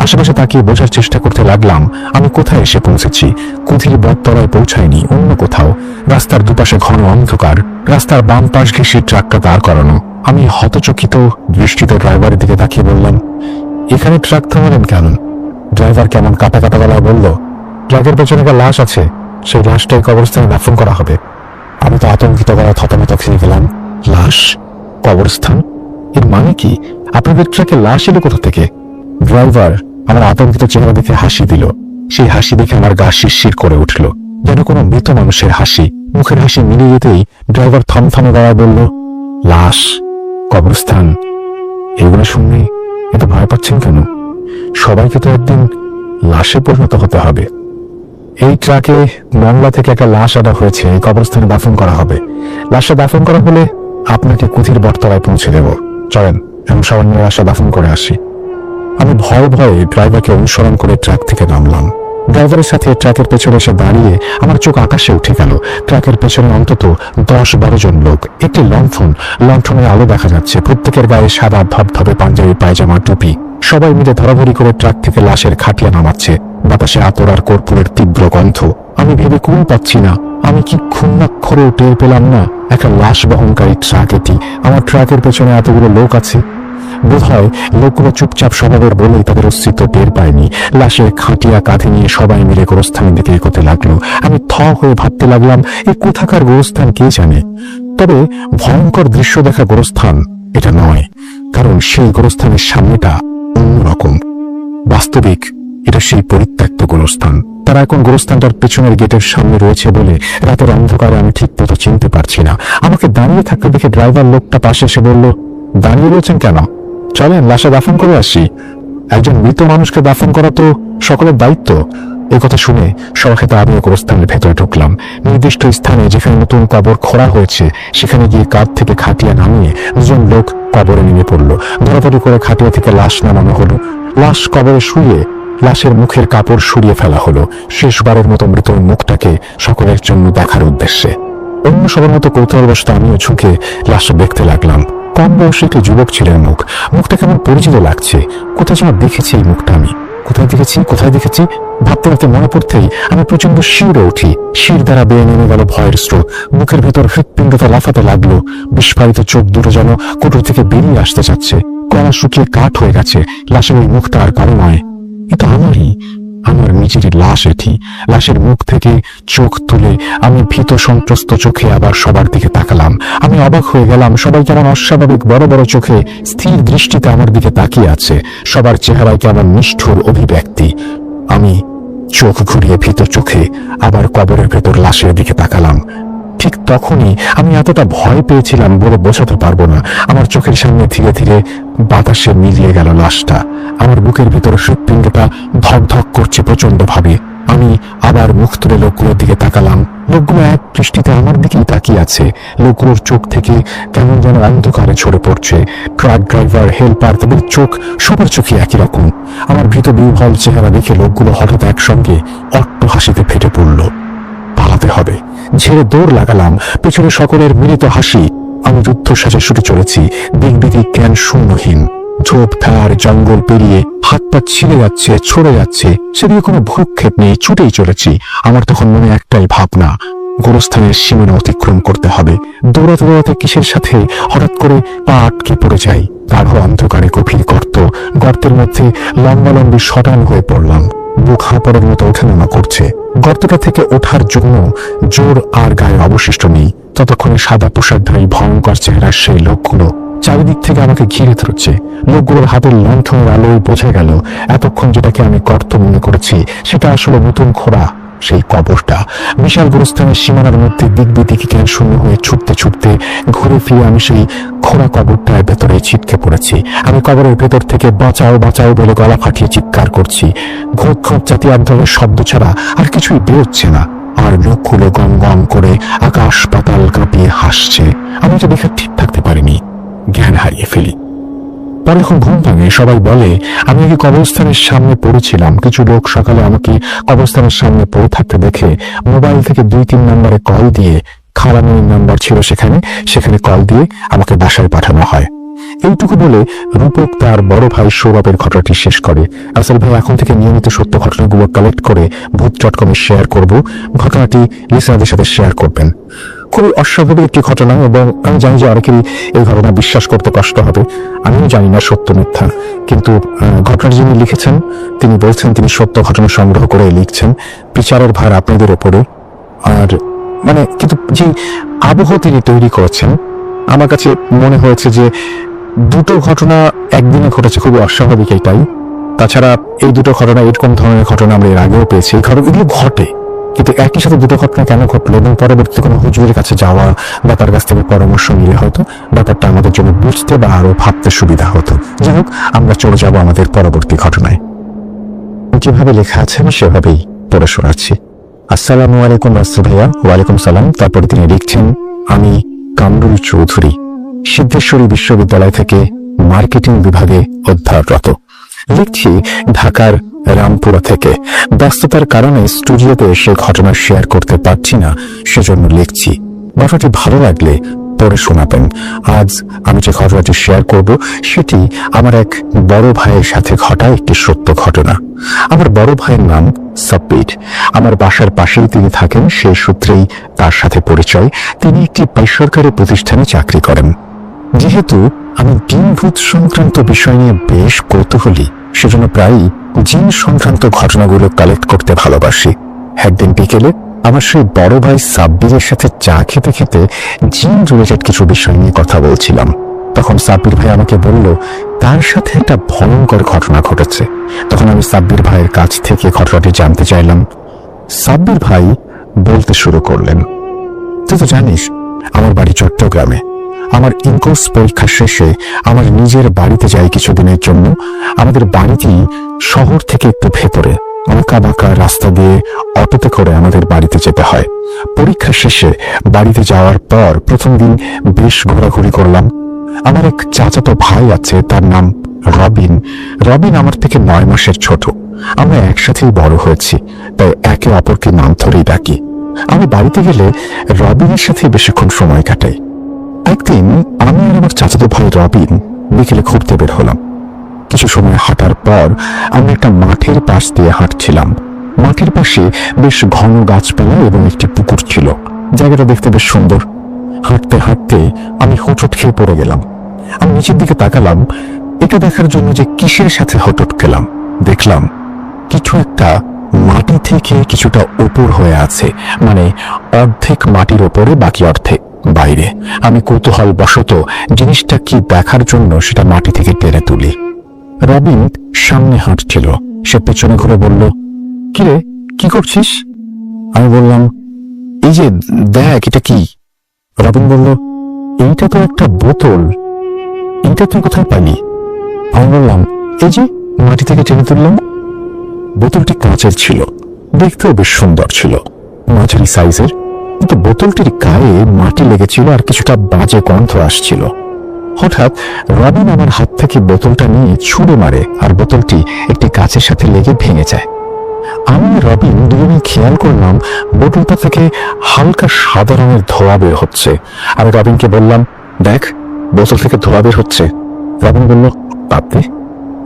আশেপাশে তাকিয়ে বোঝার চেষ্টা করতে লাগলাম আমি কোথায় এসে পৌঁছেছি। কুঠির বটতলায় পৌঁছায়নি, অন্য কোথাও। রাস্তার দুপাশে ঘন অন্ধকার। রাস্তার বাম পাশ ঘেঁষে ট্রাকটা দাঁড় করানো। আমি হতচকিত দৃষ্টিতে ড্রাইভারের দিকে তাকিয়ে বললাম, এখানে ট্রাক থামালেন কেন? ড্রাইভার কেমন কাটা কাটা গলায় বলল, ট্রাকের পেছনে একটা লাশ আছে, সেই লাশটাই কবরস্থানে দাফন করা হবে। আমি তো আতঙ্কিত গলায় থতমত খেয়ে গেলাম। লাশ? কবরস্থান? এর মানে কি? আপনাদের ট্রাকে লাশ এলো কোথা থেকে? ড্রাইভার আমার আতঙ্কিত চেহারা দেখে হাসি দিল। সেই হাসি দেখে আমার গা শিরশির করে উঠল, যেন কোনো মৃত মানুষের হাসি। মুখের হাসি মিলে যেতেই ড্রাইভার থমথমে গলায় বলল, লাশ, কবরস্থান, এগুলো শুনে এত ভয় পাচ্ছেন কেন? সবাইকে তো একদিন লাশে পরিণত হতে হবে। এই ট্রাকে মংলা থেকে একটা লাশ আনা হয়েছে, এই কবরস্থানে দাফন করা হবে। লাশটা দাফন করা হলে আপনাকে কুঠির বটতলায় পৌঁছে দেব। চলেন এবং সবার নিয়ে আশা দাফন করে আসি। আমি ভয়ে ভয়ে ড্রাইভারকে অনুসরণ করে ট্রাক থেকে নামলাম। ড্রাইভারের সাথে ট্রাকের পেছনে এসে দাঁড়িয়ে আমার চোখ আকাশে উঠে গেল। ট্রাকের পেছনে অন্তত 10-12 জন লোক, একটি লণ্ঠনের আলো দেখা যাচ্ছে। প্রত্যেকের গায়ে সাদা ধবধবে পাঞ্জাবি, পায়জামা, টুপি। সবাই মিলে ধরাধরি করে ট্রাক থেকে লাশের খাটিয়া নামাচ্ছে। বাতাসে আতর আর কর্পূরের তীব্র গন্ধ। আমি ভেবে কুল পাচ্ছি না, আমি কি ঘুণাক্ষরেও টের পেলাম না একটা লাশ বহনকারী ট্রাক এটি। আমার ট্রাকের পেছনে এতগুলো লোক আছে। বোধহয় লোকগুলো চুপচাপ স্বভাবের বলেই তাদের অস্তিত্ব টের পায়নি। লাশের খাটিয়া কাঁধে নিয়ে সবাই মিলে গোরস্থানের দিকে এগোতে লাগলো। আমি থ হয়ে ভাবতে লাগলাম, এই কোথাকার গোরস্থান কে জানে। তবে ভয়ঙ্কর দৃশ্য দেখা গোরস্থান এটা নয়, কারণ সেই গোরস্থানের সামনেটা অন্যরকম। বাস্তবিক এটা সেই পরিত্যক্ত গোরস্থান। তারা এখন গোরস্থানটার পেছনের গেটের সামনে রয়েছে বলে রাতের অন্ধকারে আমি ঠিক মতো চিনতে পারছি না। আমাকে দাঁড়িয়ে থাকতে দেখে ড্রাইভার লোকটা পাশে এসে বলল, দাঁড়িয়ে রয়েছেন কেন? চলেন লাশে দাফন করে আসি। একজন মৃত মানুষকে দাফন করা তো সকলের দায়িত্ব। এই কথা শুনে সরাসরি আমিও গোরস্থানের ভেতরে ঢুকলাম। নির্দিষ্ট স্থানে যেখানে নতুন কবর খোঁড়া হয়েছে সেখানে গিয়ে কাঁধ থেকে খাটিয়া নামিয়ে 2জন লোক কবরে নেমে পড়লো। ধরাধরি করে খাটিয়া থেকে লাশ নামানো হলো। লাশ কবরে শুয়ে লাশের মুখের কাপড় সরিয়ে ফেলা হলো, শেষবারের মতো মৃত মুখটাকে সকলের জন্য দেখার উদ্দেশ্যে। অন্য সবার মতো কৌতূহলবশত আমিও ঝুঁকে লাশ দেখতে লাগলাম। কম বয়সী একটি যুবক ছিলেন। মুখটা কেমন পরিচিত লাগছে। কোথায় যেন দেখেছি এই মুখটা আমি। কোথায় দেখেছি ভাবতে ভাবতে মনে পড়তেই আমি প্রচন্ড শিউরে উঠি। শির দ্বারা বেয়ে নেমে গেল ভয়ের স্রোত। মুখের ভেতর হৃৎপিণ্ডটা লাফাতে লাগলো। বিস্ফারিত চোখ দুটো যেন কুটুর থেকে বেরিয়ে আসতে চাচ্ছে। গলা শুকিয়ে কাঠ হয়ে গেছে। লাশের ওই মুখটা আর কারো নয়, এটা আমার নিজেরই লাশ এটি। লাশের মুখ থেকে চোখ তুলে আমি ভীত সন্ত্রস্ত চোখে আবার সবার দিকে তাকালাম। আমি অবাক হয়ে গেলাম, সবাই কেমন অস্বাভাবিক বড় বড় চোখে স্থির দৃষ্টিতে আমার দিকে তাকিয়ে আছে। সবার চেহারায় কেমন নিষ্ঠুর অভিব্যক্তি। আমি চোখ ঘুরিয়ে ভীত চোখে আবার কবরের ভেতর লাশের দিকে তাকালাম। ঠিক তখনই আমি এতটা ভয় পেয়েছিলাম বলে বোঝাতে পারবো না। আমার চোখের সামনে ধীরে ধীরে বাতাসে মিলিয়ে গেল লাশটা। আমার বুকের ভিতর হৃৎপিণ্ডটা ধক ধক করছে প্রচন্ড ভাবে। আমি আবার মুখ তুলে লোকগুলোর দিকে তাকালাম। লোকগুলো এক দৃষ্টিতে আমার দিকেই তাকিয়ে আছে। লোকগুলোর চোখ থেকে কেমন যেন অন্ধকারে ছড়ে পড়ছে। ট্রাক ড্রাইভার, হেল্পার, তাদের চোখ সবার চোখে একই রকম। আমার ভীত বিহ্বল চেহারা দেখে লোকগুলো হঠাৎ একসঙ্গে অট্ট হাসিতে ফেটে পড়ল। পালাতে হবে। ঝেড়ে দৌড় লাগালাম। পেছনে সকলের মিলিত হাসি। আমি যুদ্ধ সাজে ছুটে চলেছি, দিকবিদিক জ্ঞান শূন্যহীন। ঝোপঝাড় জঙ্গল পেরিয়ে হাত পা ছিঁড়ে যাচ্ছে, ছড়ে যাচ্ছে, সেদিকে কোনো ভ্রুক্ষেপ নেই, ছুটেই চলেছি। আমার তখন মনে একটাই ভাবনা, গোরস্থানের সীমানা অতিক্রম করতে হবে। দৌড়াতে দৌড়াতে কিসের সাথে হঠাৎ করে পা আটকে পড়ে যাই। গাঢ় অন্ধকারে গভীর গর্তের মধ্যে লম্বালম্বি শটান হয়ে পড়লাম। বুক হাঁপানোর মতো ওঠানামা করছে। গর্তটা থেকে ওঠার জন্য জোর আর গায়ে অবশিষ্ট নেই। ততক্ষণে সাদা পোশাকধারী ভয়ঙ্কর চেহারার সেই লোকগুলো চারিদিক থেকে আমাকে ঘিরে ধরছে। লোকগুলোর হাতের লণ্ঠনের আলোয় বোঝা গেল এতক্ষণ যেটাকে আমি গর্ত মনে করেছি সেটা আসলে নতুন খোঁড়া সেই কবরটা। বিশাল গোরস্থানের সীমানার মধ্যে দিকবিদিক জ্ঞান শূন্য হয়ে ছুটতে ছুটতে ঘুরে ফিরে আমি সেই খোঁড়া কবরটার ভেতরে ছিটকে পড়েছি। আমি কবরের ভেতর থেকে বাঁচাও বাঁচাও বলে গলা ফাটিয়ে চিৎকার করছি। ঘোঁত ঘোঁত জাতীয় এক ধরনের শব্দ ছাড়া আর কিছুই বেরোচ্ছে না। আর লোকগুলো গম গম করে আকাশ পাতাল কাঁপিয়ে হাসছে। আমি তো দেখে ঠিক থাকতে পারিনি, জ্ঞান হারিয়ে ফেলি। পরে যখন ঘুম ভাঙে সবাই বলে আমি আগে কবরস্থানের সামনে পড়েছিলাম। কিছু লোক সকালে আমাকে কবরস্থানের সামনে পড়ে থাকতে দেখে মোবাইল থেকে 2-3 নম্বরে কল দিয়ে, খালামণির নাম্বার ছিল সেখানে কল দিয়ে আমাকে বাসায় পাঠানো হয়। এইটুকু বলে রূপক তার বড় ভাই সৌরভের ঘটনাটি শেষ করে। আসল ভাই এখন থেকে নিয়মিত সত্য ঘটনাগুলো কালেক্ট করে ভূত.com শেয়ার করব। ঘটনাটি লিসনারদের সাথে শেয়ার করবেন। খুবই অস্বাভাবিক একটি ঘটনা এবং আমি জানি যে অনেকেরই এই ঘটনা বিশ্বাস করতে কষ্ট হবে। আমিও জানি না সত্য মিথ্যা, কিন্তু ঘটনাটি যিনি লিখেছেন তিনি বলছেন তিনি সত্য ঘটনা সংগ্রহ করে লিখছেন। বিচারের ভার আপনাদের ওপরে। আর কিন্তু যে আবহ তিনি তৈরি করেছেন আমার কাছে মনে হয়েছে যে দুটো ঘটনা একদিনে ঘটেছে, খুবই অস্বাভাবিক এটাই। তাছাড়া এই দুটো ঘটনা এরকম ধরনের ঘটনা আমরা এর আগেও পেয়েছি। এই ঘটনাগুলো ঘটে, কিন্তু একই সাথে দুটো ঘটনা কেন ঘটলো এবং পরবর্তীতে কোনো হুজুরের কাছে যাওয়া বা তার কাছ থেকে পরামর্শ নিলে হয়তো ব্যাপারটা আমাদের জন্য বুঝতে বা আরো ভাবতে সুবিধা হতো। যাই হোক, আমরা চলে যাব আমাদের পরবর্তী ঘটনায়। যেভাবে লেখা আছে আমি সেভাবেই পড়ে শোনাচ্ছি। আসসালামু আলাইকুম রাসূল ভাইয়া। ওয়ালাইকুম সালাম। তারপরে তিনি লিখছেন, আমি কামরুল চৌধুরী সিদ্ধেশ্বরী বিশ্ববিদ্যালয় থেকে মার্কেটিং বিভাগে অধ্যয়নরত। লিখছি ঢাকার রামপুরা থেকে। ব্যস্ততার কারণে স্টুডিওতে এসে ঘটনা শেয়ার করতে পারছি না, সেজন্য লিখছি। ঘটনাটি ভালো লাগলে পড়ে শোনাবেন। আজ আমি যে ঘটনাটি শেয়ার করব সেটি আমার এক বড় ভাইয়ের সাথে ঘটা একটি সত্য ঘটনা। আমার বড় ভাইয়ের নাম সাব্বির। আমার বাসার পাশেই তিনি থাকেন, সেই সূত্রেই তার সাথে পরিচয়। তিনি একটি বেসরকারি প্রতিষ্ঠানে চাকরি করেন। যেহেতু আমি জিনভূত সংক্রান্ত বিষয় নিয়ে বেশ কৌতূহলী, সেজন্য প্রায়ই জিন সংক্রান্ত ঘটনাগুলো কালেক্ট করতে ভালোবাসি। একদিন বিকেলে আমার সেই বড় ভাই সাব্বিরের সাথে চা খেতে খেতে জিন রিলেটেড কিছু বিষয় নিয়ে কথা বলছিলাম। তখন সাব্বির ভাই আমাকে বলল তার সাথে একটা ভয়ঙ্কর ঘটনা ঘটেছে। তখন আমি সাব্বির ভাইয়ের কাছ থেকে ঘটনাটি জানতে চাইলাম। সাব্বির ভাই বলতে শুরু করলেন, তুই তো জানিস আমার বাড়ি চট্টগ্রামে। আমার ইনকোর্স পরীক্ষা শেষে আমার নিজের বাড়িতে যাই কিছুদিনের জন্য। আমাদের বাড়িটি শহর থেকে একটু ভেতরে, আঁকা বাঁকা রাস্তা দিয়ে অটোতে করে আমাদের বাড়িতে যেতে হয়। পরীক্ষা শেষে বাড়িতে যাওয়ার পর প্রথম দিন বেশ ঘোরাঘুরি করলাম। আমার এক চাচাতো ভাই আছে, তার নাম রবিন। রবিন আমার থেকে 9 মাসের ছোট। আমরা একসাথেই বড় হয়েছি, তাই একে অপরকে নাম ধরেই ডাকি। আমি বাড়িতে গেলে রবিনের সাথে বেশিক্ষণ সময় কাটাই। একদিন আমি আর আমার চাচাতো ভাই রবিন বিকেলে ঘুরতে বের হলাম। কিছু সময় হাঁটার পর আমরা একটা মাঠের পাশ দিয়ে হাঁটছিলাম। মাঠের পাশে বেশ ঘন গাছপালা এবং একটি পুকুর ছিল। জায়গাটা দেখতে বেশ সুন্দর। হাঁটতে হাঁটতে আমি হোঁচট খেয়ে পড়ে গেলাম। আমি নিচের দিকে তাকালাম, এটা দেখার জন্য যে কিসের সাথে হোঁচট খেলাম। দেখলাম কিছু একটা মাটি থেকে কিছুটা উপর হয়ে আছে, মানে অর্ধেক মাটির ওপরে বাকি অর্ধেক বাইরে। আমি কৌতূহল বশত জিনিসটা কি দেখার জন্য সেটা মাটি থেকে টেনে তুলি। রবিন সামনে হাঁটছিল, সে পেছনে ঘুরে বলল, কিরে কি করছিস? আমি বললাম, এই যে দেখ এটা কি। রবিন বলল, এইটা তো একটা বোতল, এইটা তুই কোথায় পাইলি? আমি বললাম, এই যে মাটি থেকে টেনে তুললাম। বোতলটি কাঁচের ছিল, দেখতেও বেশ সুন্দর ছিল, মাঝারি সাইজের, কিন্তু বোতলটির গায়ে মাটি লেগেছিল আর কিছুটা বাজে গন্ধ আসছিল। হঠাৎ রবিন আমার হাত থেকে বোতলটা নিয়ে ছুঁড়ে মারে আর বোতলটি একটি গাছের সাথে লেগে ভেঙে যায়। আমি রবিন দুজনে খেয়াল করলাম বোতলটা থেকে হালকা সাদা রঙের ধোঁয়া বের হচ্ছে। আমি রবিনকে বললাম, দেখ বোতল থেকে ধোঁয়া বের হচ্ছে। রবিন বলল, ভাবতে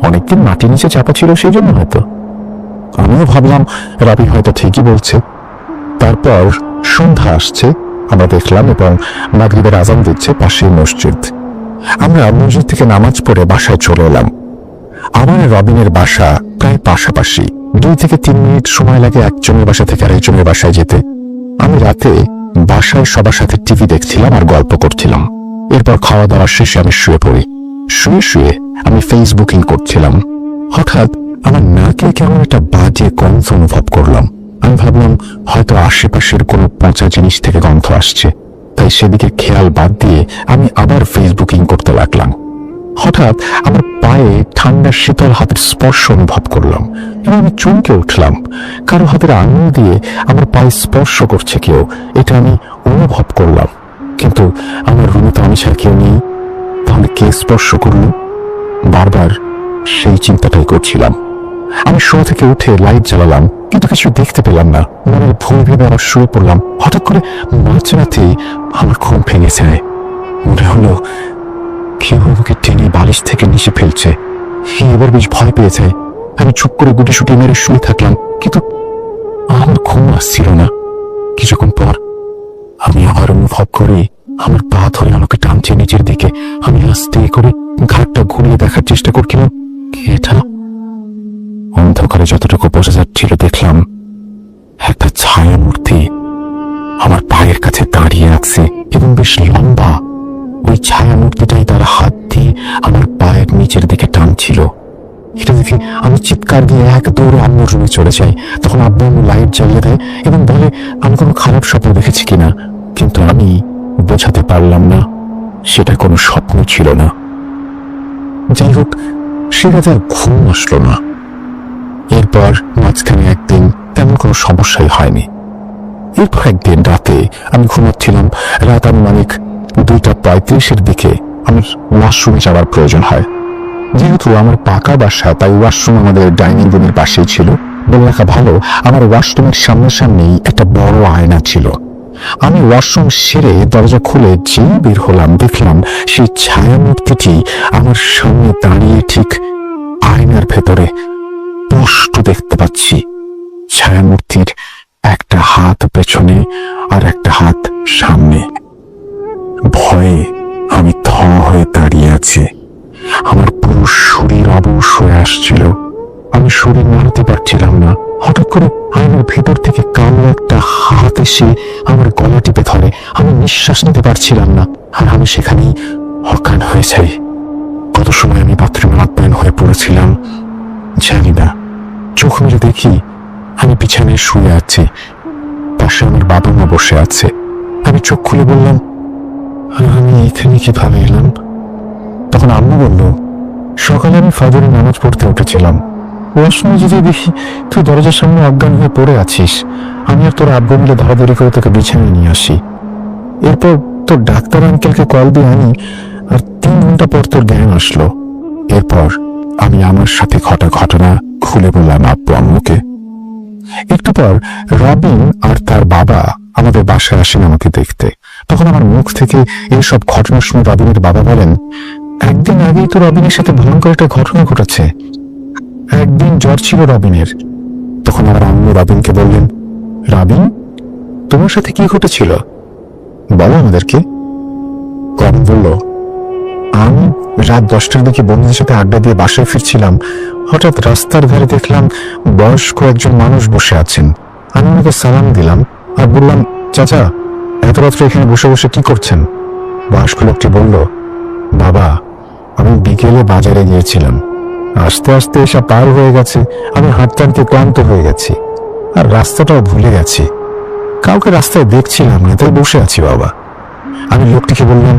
অনেকদিন মাটির নিচে চাপা ছিল সেই জন্য হয়তো। আমিও ভাবলাম রবিন হয়তো ঠিকই বলছে। তারপর সন্ধ্যা আসছে, আমরা দেখলাম এবং মাগরিবের আজান দিচ্ছে পাশে মসজিদ। আমরা মসজিদ থেকে নামাজ পড়ে বাসায় চলে এলাম। আমার রবিনের বাসা প্রায় পাশাপাশি, 2 থেকে 3 মিনিট সময় লাগে একজনের বাসা থেকে আরেকজনের বাসায় যেতে। আমি রাতে বাসায় সবার সাথে টিভি দেখছিলাম আর গল্প করছিলাম। এরপর খাওয়া দাওয়া শেষে আমি শুয়ে পড়ি। শুয়ে শুয়ে আমি ফেসবুকিং করছিলাম। হঠাৎ আমার নাকে কেমন একটা বাজে গন্ধ অনুভব করলাম। আমি ভাবলাম হয়তো আশেপাশের কোনো পচা জিনিস থেকে গন্ধ আসছে, তাই সেদিকে খেয়াল বাদ দিয়ে আমি আবার ফেসবুকিং করতে লাগলাম। হঠাৎ আমার পায়ে ঠান্ডা শীতল হাতের স্পর্শ অনুভব করলাম এবং আমি চমকে উঠলাম। কারো হাতের আঙুল দিয়ে আমার পায়ে স্পর্শ করছে কেউ, এটা আমি অনুভব করলাম। কিন্তু আমার রুমে তো আমি ছাড়া কেউ নেই, তাহলে কে স্পর্শ করল? বারবার সেই চিন্তাটাই করছিলাম। আমি শোয়া থেকে উঠে লাইট জ্বালালাম, কিন্তু কিছু দেখতে পেলাম না। মনের ভুল ভেবে আবার শুয়ে পড়লাম। হঠাৎ করে মাঝরাতেই আমার ঘুম ভেঙে যায়। মনে হলো কেউ আমাকে টেনে বালিশ থেকে নিচে ফেলছে। এবার বেশ ভয় পেয়ে যায়। আমি চুপ করে গুটিসুটি মেরে শুয়ে থাকলাম, কিন্তু আমার ঘুম আসছিল না। কিছুক্ষণ পর আমি আবার অনুভব করি আমার পা ধরে আমাকে টানছে নিচের দিকে। আমি আস্তে করে ঘাটটা ঘুরিয়ে দেখার চেষ্টা করছিলাম, কি এটা? অন্ধকারে যতটুকু বোঝা যাচ্ছিল দেখলাম একটা ছায়া মূর্তি আমার পায়ের কাছে দাঁড়িয়ে আছে এবং বেশ লম্বা। ওই ছায়া মূর্তিটাই তার হাত দিয়ে আমার পায়ের নিচের দিকে টানছিল। এটা দেখে আমি চিৎকার দিয়ে এক দৌড়ে আম্মুর রুমে চলে যাই। তখন আব্বু লাইট জ্বালিয়ে দেয় এবং বলে আমি কোনো খারাপ স্বপ্ন দেখেছি কিনা, কিন্তু আমি বোঝাতে পারলাম না সেটা কোনো স্বপ্ন ছিল না। যাই হোক, সে রাতে আর ঘুম আসলো না। এরপর মাঝখানে একদিন তেমন কোনো সমস্যাই হয়নি। এরপর একদিন রাতে আমি ঘুমাচ্ছিলাম। রাত আনুমানিক 2:35 দিকে আমার ওয়াশরুমে যাওয়ার প্রয়োজন হয়। যেহেতু আমার পাকা বাসা, তাই ওয়াশরুম আমাদের ডাইনিং রুমের পাশেই ছিল। বলে রাখা ভালো, আমার ওয়াশরুমের সামনাসামনি একটা বড় আয়না ছিল। আমি ওয়াশরুম সেরে দরজা খুলে যেই বের হলাম, দেখলাম সেই ছায়া মূর্তিটি আমার সামনে দাঁড়িয়ে ঠিক আয়নার ভেতরে। স্পষ্ট দেখতে পাচ্ছি ছায়া মূর্তির একটা হাত পেছনে আর একটা হাত সামনে। ভয়ে আমি থ হয়ে দাঁড়িয়ে আছি। আমার পুরো শরীর অবশ হয়ে আসছিল। আমি শরীর নাড়াতে পারছিলাম না। হঠাৎ করে আয়নার ভেতর থেকে কালো একটা হাত এসে আমার গলা টিপে ধরে। আমি নিঃশ্বাস নিতে পারছিলাম না, আর আমি সেখানেই অজ্ঞান হয়ে যাই। কত সময় আমি বাথরুমে অজ্ঞান হয়ে পড়েছিলাম জানি না। চোখ মেরে দেখি আমি বিছানায় শুয়ে আছি, পাশে আমার বাবা মা বসে আছে। আমি চোখ খুলে বললাম, আমি এখানে কিভাবে এলাম? তখন আম্মু বলল, সকালে আমি ফজরের নামাজ পড়তে উঠেছিলাম, ওয়াশরুমে যেতে দেখি তুই দরজার সামনে অজ্ঞান হয়ে পড়ে আছিস। আমি আর তোর আব্বু মিলে ধরাধরি করে তোকে বিছানায় নিয়ে আসি। এরপর তোর ডাক্তার আঙ্কেলকে কল দিয়ে আনি, আর 3 ঘন্টা পর তোর জ্ঞান আসলো। এরপর আমি আমার সাথে ঘটা ঘটনা খুলে বললাম আব্বু আম্মুকে। একটু পর রবিন আর তার বাবা আমাদের বাসায় আসেন আমাকে দেখতে। তখন আমার মুখ থেকে এইসব ঘটনা শুনে রবিনের বাবা বলেন, একদিন আগেই তো রবিনের সাথে ভয়ঙ্কর একটা ঘটনা ঘটেছে। একদিন জ্বর ছিল রবিনের। তখন আমার আম্মু রবিনকে বললেন, রবিন, তোমার সাথে কি ঘটেছিল বলো আমাদেরকে। রবিন বলল, আমি রাত 10টার দিকে বন্ধুদের সাথে আড্ডা দিয়ে বাসায় ফিরছিলাম। হঠাৎ রাস্তার ধারে দেখলাম বয়স্ক একজন মানুষ বসে আছেন। আমি ওনাকে সালাম দিলাম আর বললাম, চাচা, এত রাত্রে এখানে বসে বসে কি করছেন? বয়স্ক লোকটি বলল, বাবা, আমি বিকেলে বাজারে গিয়েছিলাম, আস্তে আস্তে এসব পার হয়ে গেছে। আমি হাঁটতে হাঁটতে ক্লান্ত হয়ে গেছি, আর রাস্তাটাও ভুলে গেছি। কাউকে রাস্তায় দেখছিলাম না, তাই বসে আছি বাবা। আমি লোকটিকে বললাম,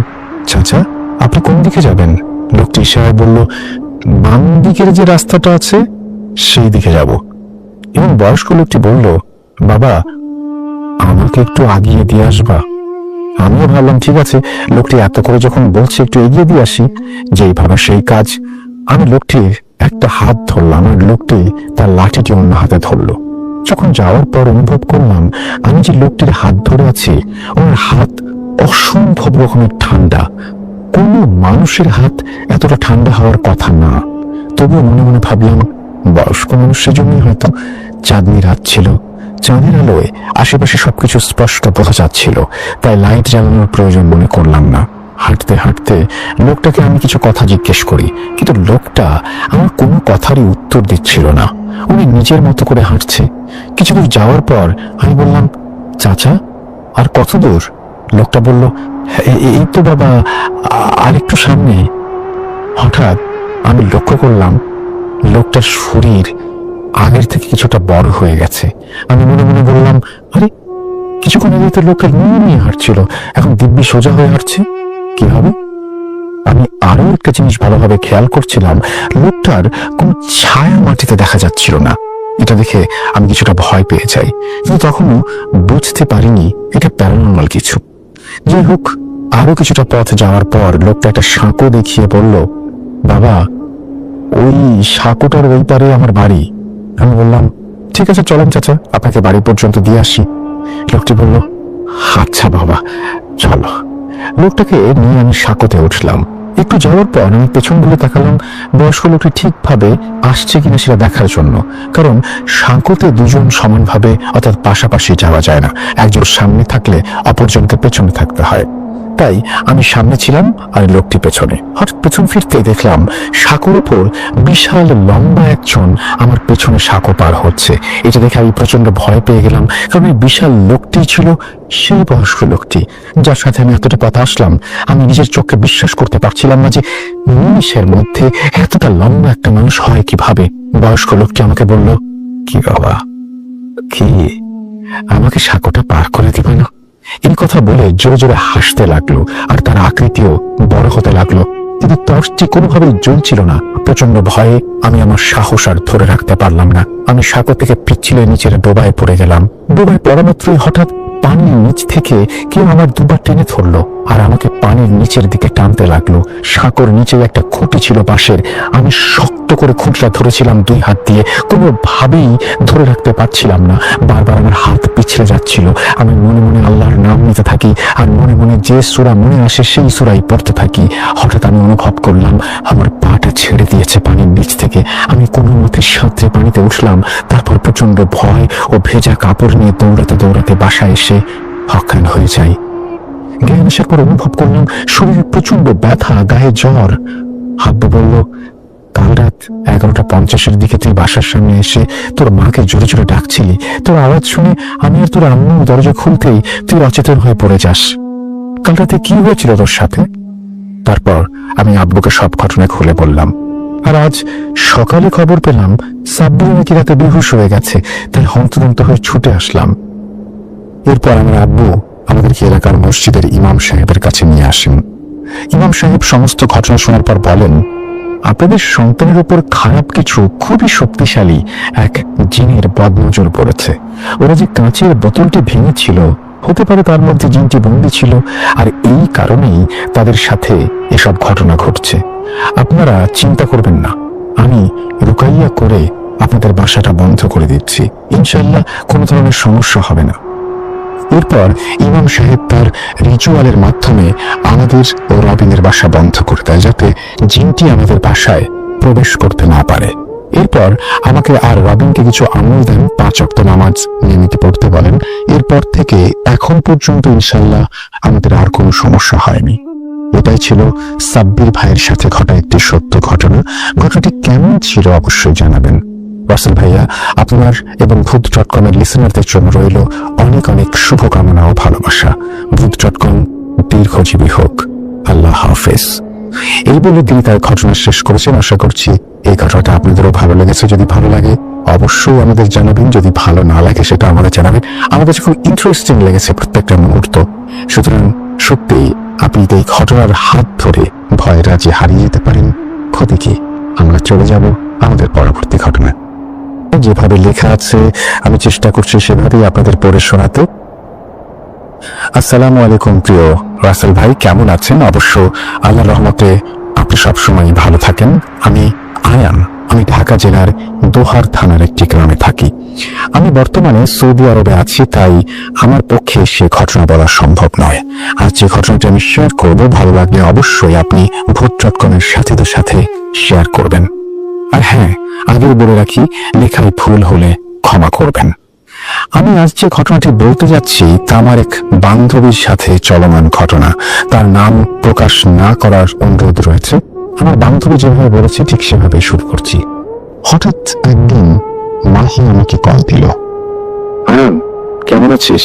চাচা, আপনি কোন দিকে যাবেন? লোকটি ইশারায় বলল, বাম দিকের যে রাস্তাটা আছে সেই দিকে যাব। এবং বয়স্ক লোকটি বলল, বাবা, আমাকে একটু আগিয়ে দিয়ে আসবা। আমিও ভাবলাম ঠিক আছে, লোকটি এত করে যখন বলছে একটু এগিয়ে দিয়ে আসি। যেই ভাবা সেই কাজ। আমি লোকটির একটা হাত ধরলাম, আর লোকটি তার লাঠিটি অন্য হাতে ধরলো। যখন যাওয়ার পর অনুভব করলাম আমি যে লোকটির হাত ধরে আছি, ওনার হাত অসম্ভব রকমের ঠান্ডা। কোনো মানুষের হাত এতটা ঠান্ডা হওয়ার কথা না। তবুও মনে মনে ভাবলাম, বয়স্ক মানুষের জন্যই হয়তো। চাঁদনি রাত ছিল, চাঁদের আলোয় আশেপাশে সবকিছু স্পষ্ট বোঝা যাচ্ছিল, তাই লাইট জ্বালানোর প্রয়োজন মনে করলাম না। হাঁটতে হাঁটতে লোকটাকে আমি কিছু কথা জিজ্ঞেস করি, কিন্তু লোকটা আমার কোনো কথারই উত্তর দিচ্ছিল না। উনি নিজের মতো করে হাঁটছে। কিছু দূর যাওয়ার পর আমি বললাম, চাচা, আর কত দূর? লোকটা বলল, এই তো বাবা, আর একটু সামনে। হঠাৎ আমি লক্ষ্য করলাম লোকটার শরীর আগের থেকে কিছুটা বড় হয়ে গেছে। আমি মনে মনে বললাম, আরে, কিছুক্ষণ আগে তো লোকটা নিয়ে হাঁটছিল, এখন দিব্যি সোজা হয়ে হাঁটছে কিভাবে? আমি আরো একটা জিনিস ভালোভাবে খেয়াল করছিলাম, লোকটার কোন ছায়া মাটিতে দেখা যাচ্ছিল না। এটা দেখে আমি কিছুটা ভয় পেয়ে যাই, কিন্তু তখনও বুঝতে পারিনি এটা প্যারানর্মাল কিছু। যাই হোক, আরো কিছুটা পথ যাওয়ার পর লোকটা একটা সাঁকো দেখিয়ে বলল, বাবা, ওই সাঁকোটার ওই পারে আমার বাড়ি। আমি বললাম, ঠিক আছে, চলেন চাচা, আপনাকে বাড়ি পর্যন্ত দিয়ে আসি। লোকটি বলল, আচ্ছা বাবা, চলো। লোকটাকে নিয়ে আমি সাঁকোতে উঠলাম। একটু যাওয়ার পর আমি পেছন ঘুরে তাকালাম বয়স্ক লোকটি ঠিকভাবে আসছে কিনা সেটা দেখার জন্য, কারণ সাঁকোতে দুজন সমানভাবে অর্থাৎ পাশাপাশি যাওয়া যায় না। একজন সামনে থাকলে অপরজনকে পেছনে থাকতে হয়। তাই আমি সামনে ছিলাম আর লোকটি পেছনে। হঠাৎ পেছন ফিরতে দেখলাম সাঁকোর উপর বিশাল লম্বা একজন আমার পেছনে সাঁকো পার হচ্ছে। এটা দেখে আমি প্রচন্ড ভয় পেয়ে গেলাম, কারণ এই বিশাল লোকটি ছিল সেই বয়স্ক লোকটি যার সাথে আমি এতটা কথা আসলাম। আমি নিজের চোখকে বিশ্বাস করতে পারছিলাম না যে নিমেষের মধ্যে এতটা লম্বা একটা মানুষ হয় কিভাবে। বয়স্ক লোকটি আমাকে বলল, কি বাবা, কি আমাকে সাঁকোটা পার করে দিবে না? এই কথা বলে জোরে জোরে হাসতে লাগলো, আর তার আকৃতিও বড় হতে লাগলো, কিন্তু টর্চটি কোনোভাবেই জ্বলছিল না। প্রচন্ড ভয়ে আমি আমার সাহস আর ধরে রাখতে পারলাম না। আমি সাঁকো থেকে পিচ্ছিলে নিচের ডোবায় পড়ে গেলাম। ডোবায় পড়া মাত্রই হঠাৎ পানির নিচ থেকে কেউ আমার দুবার টেনে ধরলো আর আমাকে পানির নিচের দিকে টানতে লাগলো। সাঁকোর নিচে একটা খুঁটি ছিল পাশের, আমি শক্ত করে খুঁটিটা ধরেছিলাম 2 হাত দিয়ে, কোনোভাবেই ধরে রাখতে পারছিলাম না। বারবার আমার হাত পিছলে যাচ্ছিল। আমি মনে মনে আল্লাহর নাম নিতে থাকি আর মনে মনে যে সূরা মনে আসে সেই সূরাই পড়তে থাকি। হঠাৎ আমি অনুভব করলাম আমার পাটা ছেড়ে দিয়েছে পানির নিচ থেকে। আমি কোনো মতে সাঁতরে পানিতে উঠলাম। তারপর প্রচন্ড ভয় ও ভেজা কাপড় নিয়ে দৌড়াতে দৌড়াতে বাসায় এসে অজ্ঞান হয়ে যাই। জ্ঞান আসার পর অনুভব করলাম শরীরে প্রচন্ড ব্যথা, গায়ে জ্বর। আব্বু বলল, কাল রাত 11:50 দিকে তুই বাসার সামনে এসে তোর মাকে জোরে জোরে ডাকছিলি। তোর আওয়াজ শুনে আমি আর তোর আম্মু দরজা খুলতেই তুই অচেতন হয়ে পড়ে যাস। কাল রাতে কি হয়েছিল তোর সাথে? তারপর আমি আব্বুকে সব ঘটনা খুলে বললাম। আর আজ সকালে খবর পেলাম সাব্বির নাকি রাতে বেহুশ হয়ে গেছে, তাই হন্তদন্ত হয়ে ছুটে আসলাম। এরপর আমার আব্বু আমাদেরকে এলাকার মসজিদের ইমাম সাহেবের কাছে নিয়ে আসেন। ইমাম সাহেব সমস্ত ঘটনা শোনার পর বলেন, আপনাদের সন্তানের উপর খারাপ কিছু খুবই শক্তিশালী এক জিনের বদনজর পড়েছে। ওরা যে কাঁচের বোতলটি ভেঙেছিল, হতে পারে তার মধ্যে জিনটি বন্দী ছিল, আর এই কারণেই তাদের সাথে এসব ঘটনা ঘটছে। আপনারা চিন্তা করবেন না, আমি রুকাইয়া করে আপনাদের বাসাটা বন্ধ করে দিচ্ছি। ইনশাআল্লাহ কোনো ধরনের সমস্যা হবে না। এরপর ইমাম সাহেব তার রিচুয়ালের মাধ্যমে আমাদের ও রবিনের বাসা বন্ধ করে দেয়, যাতে জিনটি আমাদের বাসায় প্রবেশ করতে না পারে। এরপর আমাকে আর রবিনকে কিছু আমল দেন, 5 ওয়াক্ত নামাজ নিয়মিত পড়তে বলেন। এরপর থেকে এখন পর্যন্ত ইনশাআল্লাহ আমাদের আর কোনো সমস্যা হয়নি। এটাই ছিল সাব্বির ভাইয়ের সাথে ঘটা একটি সত্য ঘটনা। ঘটনাটি কেমন ছিল অবশ্যই জানাবেন। রাসেল ভাইয়া, আপনার এবং ভূত.com-এর লিসেনারদের জন্য রইল অনেক অনেক শুভকামনা ও ভালোবাসা। ভূত.com দীর্ঘজীবী হোক। আল্লাহ হাফেজ। এই বলে তিনি তার ঘটনা শেষ করেছেন। আশা করছি এই ঘটনাটা আপনাদেরও ভালো লেগেছে। যদি ভালো লাগে অবশ্যই আমাদের জানাবেন, যদি ভালো না লাগে সেটা আমাদের জানাবেন। আমার কাছে খুব ইন্টারেস্টিং লেগেছে প্রত্যেকটা মুহূর্ত। সুতরাং সত্যি আপনি এই ঘটনার হাত ধরে ভয় রাজি হারিয়ে যেতে পারেন। ক্ষতি কি? আমরা চলে যাব আমাদের পরবর্তী ঘটনা। যেভাবে লেখা আছে আমি চেষ্টা করছি সেভাবেই আপনাদের পড়ে শোনাতে। আসসালামু আলাইকুম প্রিয় রাসেল ভাই, কেমন আছেন? অবশ্য আল্লাহর রহমতে আপনি সবসময় ভালো থাকেন। আমি আয়ান, আমি ঢাকা জেলার দোহার থানার একটি গ্রামে থাকি। আমি বর্তমানে সৌদি আরবে আছি, তাই আমার পক্ষে সে ঘটনা বলা সম্ভব নয়। আর যে ঘটনাটি আমি শেয়ার করব, ভালো লাগলে অবশ্যই আপনি ভূত.com-এর সাথীদের সাথে শেয়ার করবেন। আর হ্যাঁ, আগেও বলে রাখি, লেখায় ভুল হলে ক্ষমা করবেন। আমি আজ যে ঘটনাটি বলতে যাচ্ছি তা আমার এক বান্ধবীর সাথে চলমান ঘটনা। তার নাম প্রকাশ না করার অনুরোধ রয়েছে। আমার বান্ধবী যেভাবে বলেছে ঠিক সেভাবে শুরু করছি। হঠাৎ একদিন মাহি আমাকে কল দিল। আয়ান, কেমন আছিস?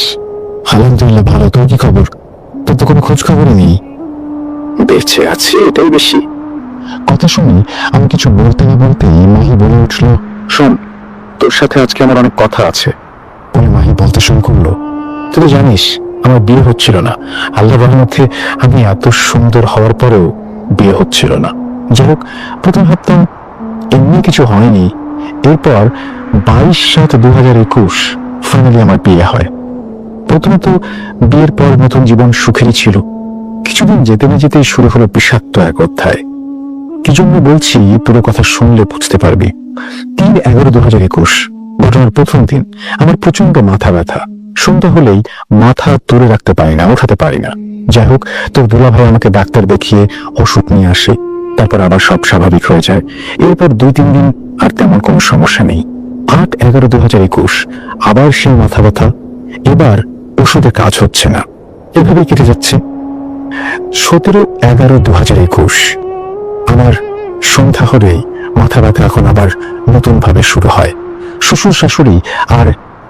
আলহামদুলিল্লাহ ভালো। তোর কি খবর? তোর তো কোনো খোঁজ খবরই নেই। বেঁচে আছি, এটাই বেশি। কথা শুনি আমি কিছু বলতে না বলতেই মাহি বলে উঠল, শোন, তোর সাথে আজকে আমার অনেক কথা আছে। বলে মাহি বলতে শুরু করলো, তুই তো জানিস আমার বিয়ে হচ্ছিল না। আল্লাহর রহমতে আমি এত সুন্দর হওয়ার পরেও বিয়ে হচ্ছিল না। যাই হোক, প্রথম ভাবতাম এমনি কিছু হয়নি। এরপর 22/7/2021 ফাইনালি আমার বিয়ে হয়। প্রথমত বিয়ের পর নতুন জীবন সুখেরই ছিল। কিছুদিন যেতে না যেতেই শুরু হলো বিষাক্ত এক অধ্যায়। কি জন্য বলছি পুরো কথা শুনলে বুঝতে পারবি। 3/11/2021 ঘটনার প্রথম দিন আমার প্রচন্ড মাথা ব্যথা। সন্ধ্যা হলেই মাথা তুলে রাখতে পারি না, উঠাতে পারি না। যাই হোক, তোর দুলা ভাই আমাকে ডাক্তার দেখিয়ে ওষুধ নিয়ে আসে। তারপর আবার সব স্বাভাবিক হয়ে যায়। এরপর 2-3 দিন আর তেমন কোনো সমস্যা নেই। 8/11/2021 আবার সেই মাথা ব্যথা। এবার ওষুধে কাজ হচ্ছে না, এভাবেই কেটে যাচ্ছে। 17/11/2021 আমার সন্ধ্যা হলেই মাথা ব্যথা এখন আবার নতুন ভাবে শুরু হয়। শ্বশুর শাশুড়ি আর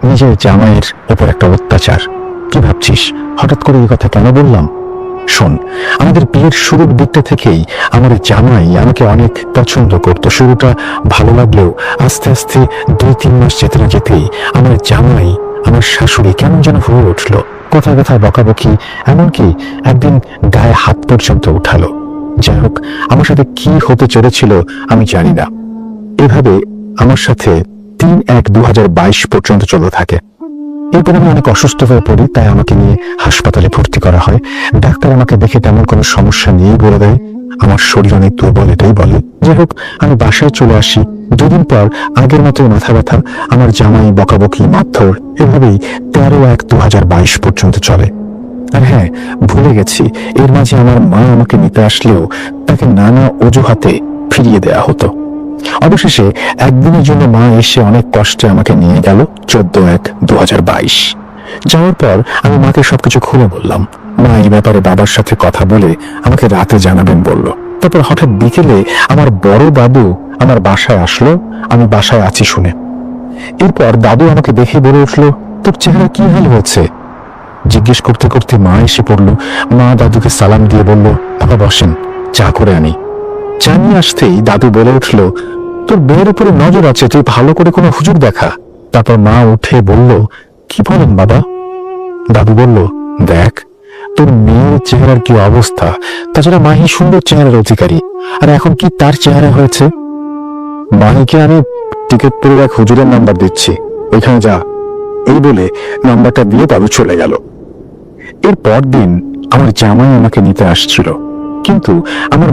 নিজের জামাইয়ের উপর একটা অত্যাচার। কি ভাবছিস হঠাৎ করে এই কথা কেন বললাম? শোন, আমাদের বিয়ের শুরুর দিকটা থেকেই আমার জামাই আমাকে অনেক পছন্দ করত। শুরুটা ভালো লাগলেও আস্তে আস্তে 2-3 মাস যেতে না যেতেই আমার জামাই আমার শাশুড়ি কেমন যেন হয়ে উঠলো। কথায় কথায় বকাবকি, এমনকি একদিন গায়ে হাত পর্যন্ত উঠালো। যাই হোক, আমার সাথে কি হতে চলেছিল আমি জানি না। এভাবে আমার সাথে 3/1/2022 পর্যন্ত চলতে থাকে। এরপর আমি অনেক অসুস্থ হয়ে পড়ি, তাই আমাকে নিয়ে হাসপাতালে ভর্তি করা হয়। ডাক্তার আমাকে দেখে তেমন কোনো সমস্যা নেই বলে দেয়, আমার শরীর অনেক দুর্বল এটাই বলে। যাই হোক, আমি বাসায় চলে আসি। দুদিন পর আগের মতোই মাথা ব্যথা, আমার জামাই বকাবকি, মারধর, এভাবেই 13/1/2022 পর্যন্ত চলে। আর হ্যাঁ, ভুলে গেছি, এর মাঝে আমার মা আমাকে নিতে আসলেও তাকে নানা অজুহাতে ফিরিয়ে দেয়া হতো। অবশেষে একদিনের জন্য মা এসে অনেক কষ্টে আমাকে নিয়ে গেল 14/1/2022। যাওয়ার পর আমি মাকে সবকিছু খুলে বললাম। মা এই ব্যাপারে বাবার সাথে কথা বলে আমাকে রাতে জানাবেন বলল। তারপর হঠাৎ বিকেলে আমার বড় দাদু আমার বাসায় আসলো, আমি বাসায় আছি শুনে। এরপর দাদু আমাকে দেখে বলে উঠল, তোর চেহারা কি হাল হয়েছে? জিজ্ঞেস করতে করতে মা এসে পড়ল। মা দাদুকে সালাম দিয়ে বলল, বাবা বসেন, চা করে আনি। চা নিয়ে আসতেই দাদু বলে উঠল, তোর মেয়ের উপরে নজর আছে, তুই ভালো করে কোনো হুজুর দেখা। তারপর মা উঠে বলল, কি বলেন বাবা? দাদু বলল, দেখ তোর মেয়ের চেহারার কি অবস্থা, তাছাড়া মাহি সুন্দর চেহারার অধিকারী, আর এখন কি তার চেহারা হয়েছে। মাহিকে আমি টিকিটপুরের এক হুজুরের নাম্বার দিচ্ছি, ওইখানে যা। এই বলে নাম্বারটা দিয়ে দাদু চলে গেল। এর পর দিন আমার জামাই আমাকে নিতে আসছিল, কিন্তু আমার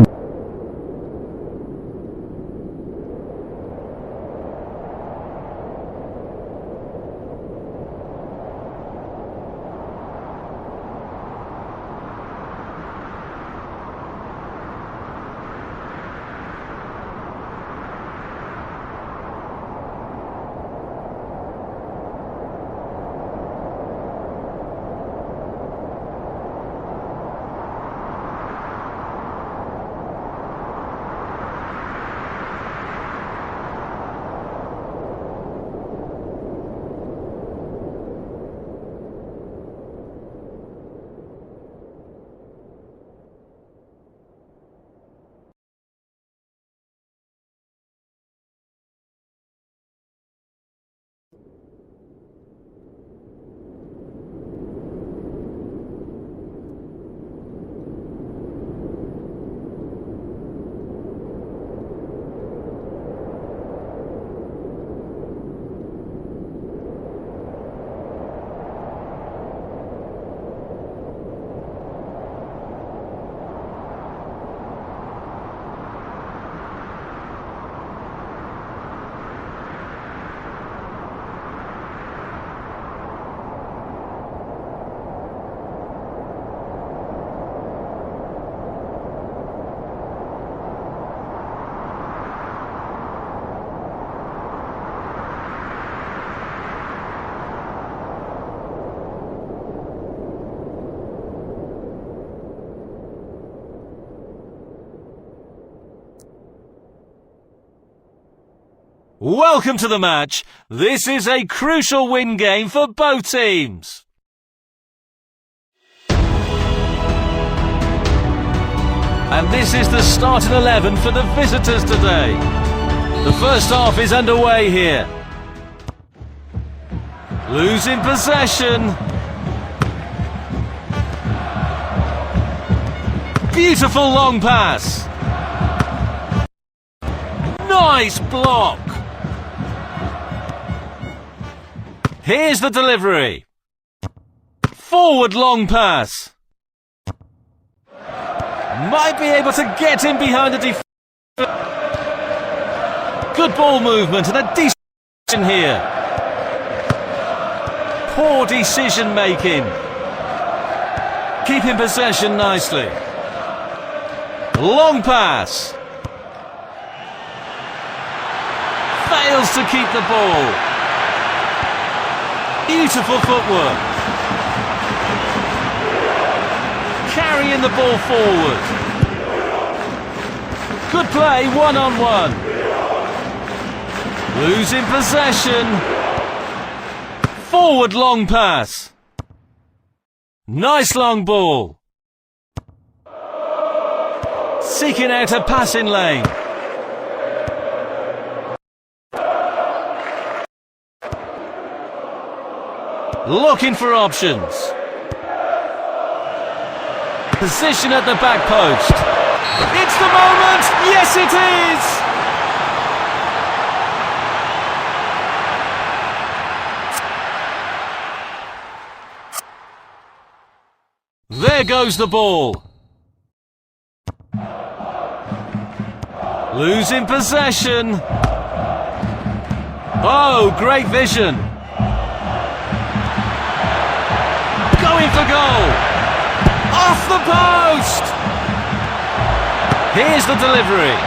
Welcome to the match. This is a crucial win game for both teams. And this is the starting 11 for the visitors today. The first half is underway here. Losing possession. Beautiful long pass. Nice block. Here's the delivery. Forward long pass. Might be able to get in behind the defence. Good ball movement and a decent decision here. Poor decision making. Keeping possession nicely. Long pass. Fails to keep the ball. Beautiful footwork. Carrying the ball forward. Good play, one-on-one. Losing possession. Forward long pass. Nice long ball. Seeking out a passing lane. Looking for options. Position at the back post. It's the moment! Yes, it is! There goes the ball. Losing possession. Oh, great vision. Going for goal. Off the post. Here's the delivery.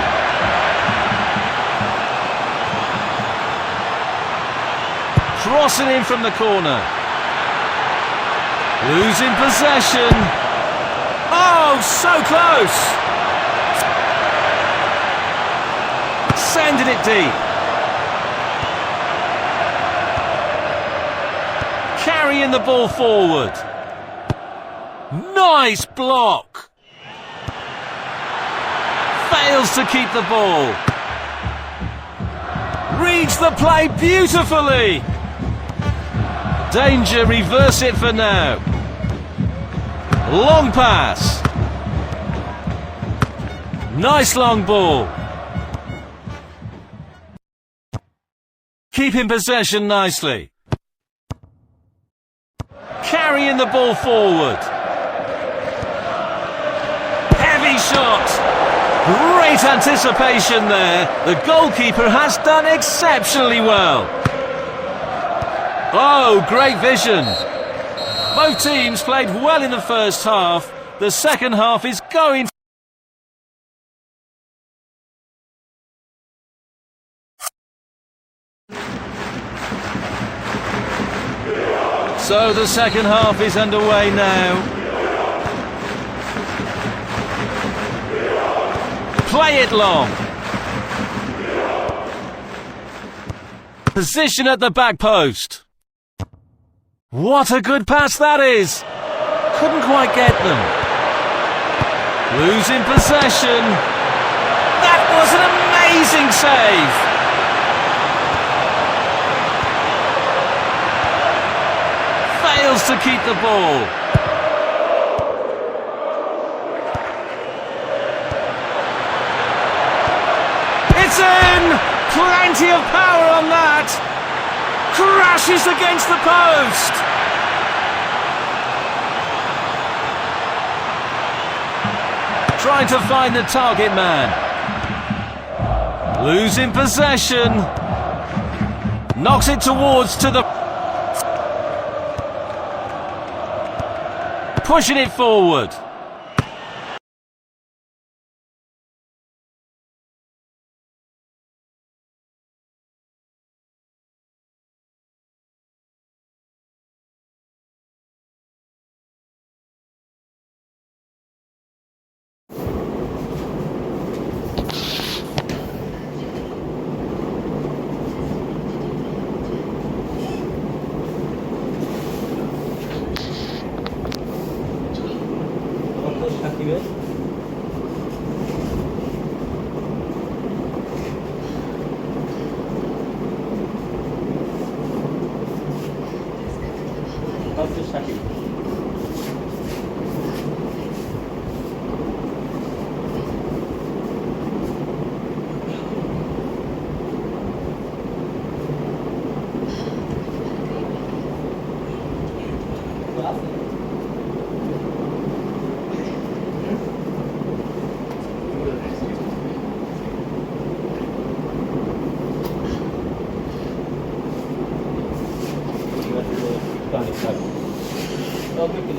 Crossing in from the corner. Losing possession. Oh, so close. Sending it deep. Carrying the ball forward. Nice block. Fails to keep the ball. Reads the play beautifully. Danger, reverse it for now. Long pass. Nice long ball. Keeping possession nicely. Carrying the ball forward. Heavy shot. Great anticipation there. The goalkeeper has done exceptionally well. Oh, great vision. Both teams played well in the first half. The second half is going. So the second half is underway now. Play it long. Position at the back post. What a good pass that is! Couldn't quite get them. Losing possession. That was an amazing save! Fails to keep the ball. It's in! Plenty of power on that! Crashes against the post! Trying to find the target man. Losing possession. Knocks it towards to the... Pushing it forward. Çok büyük bir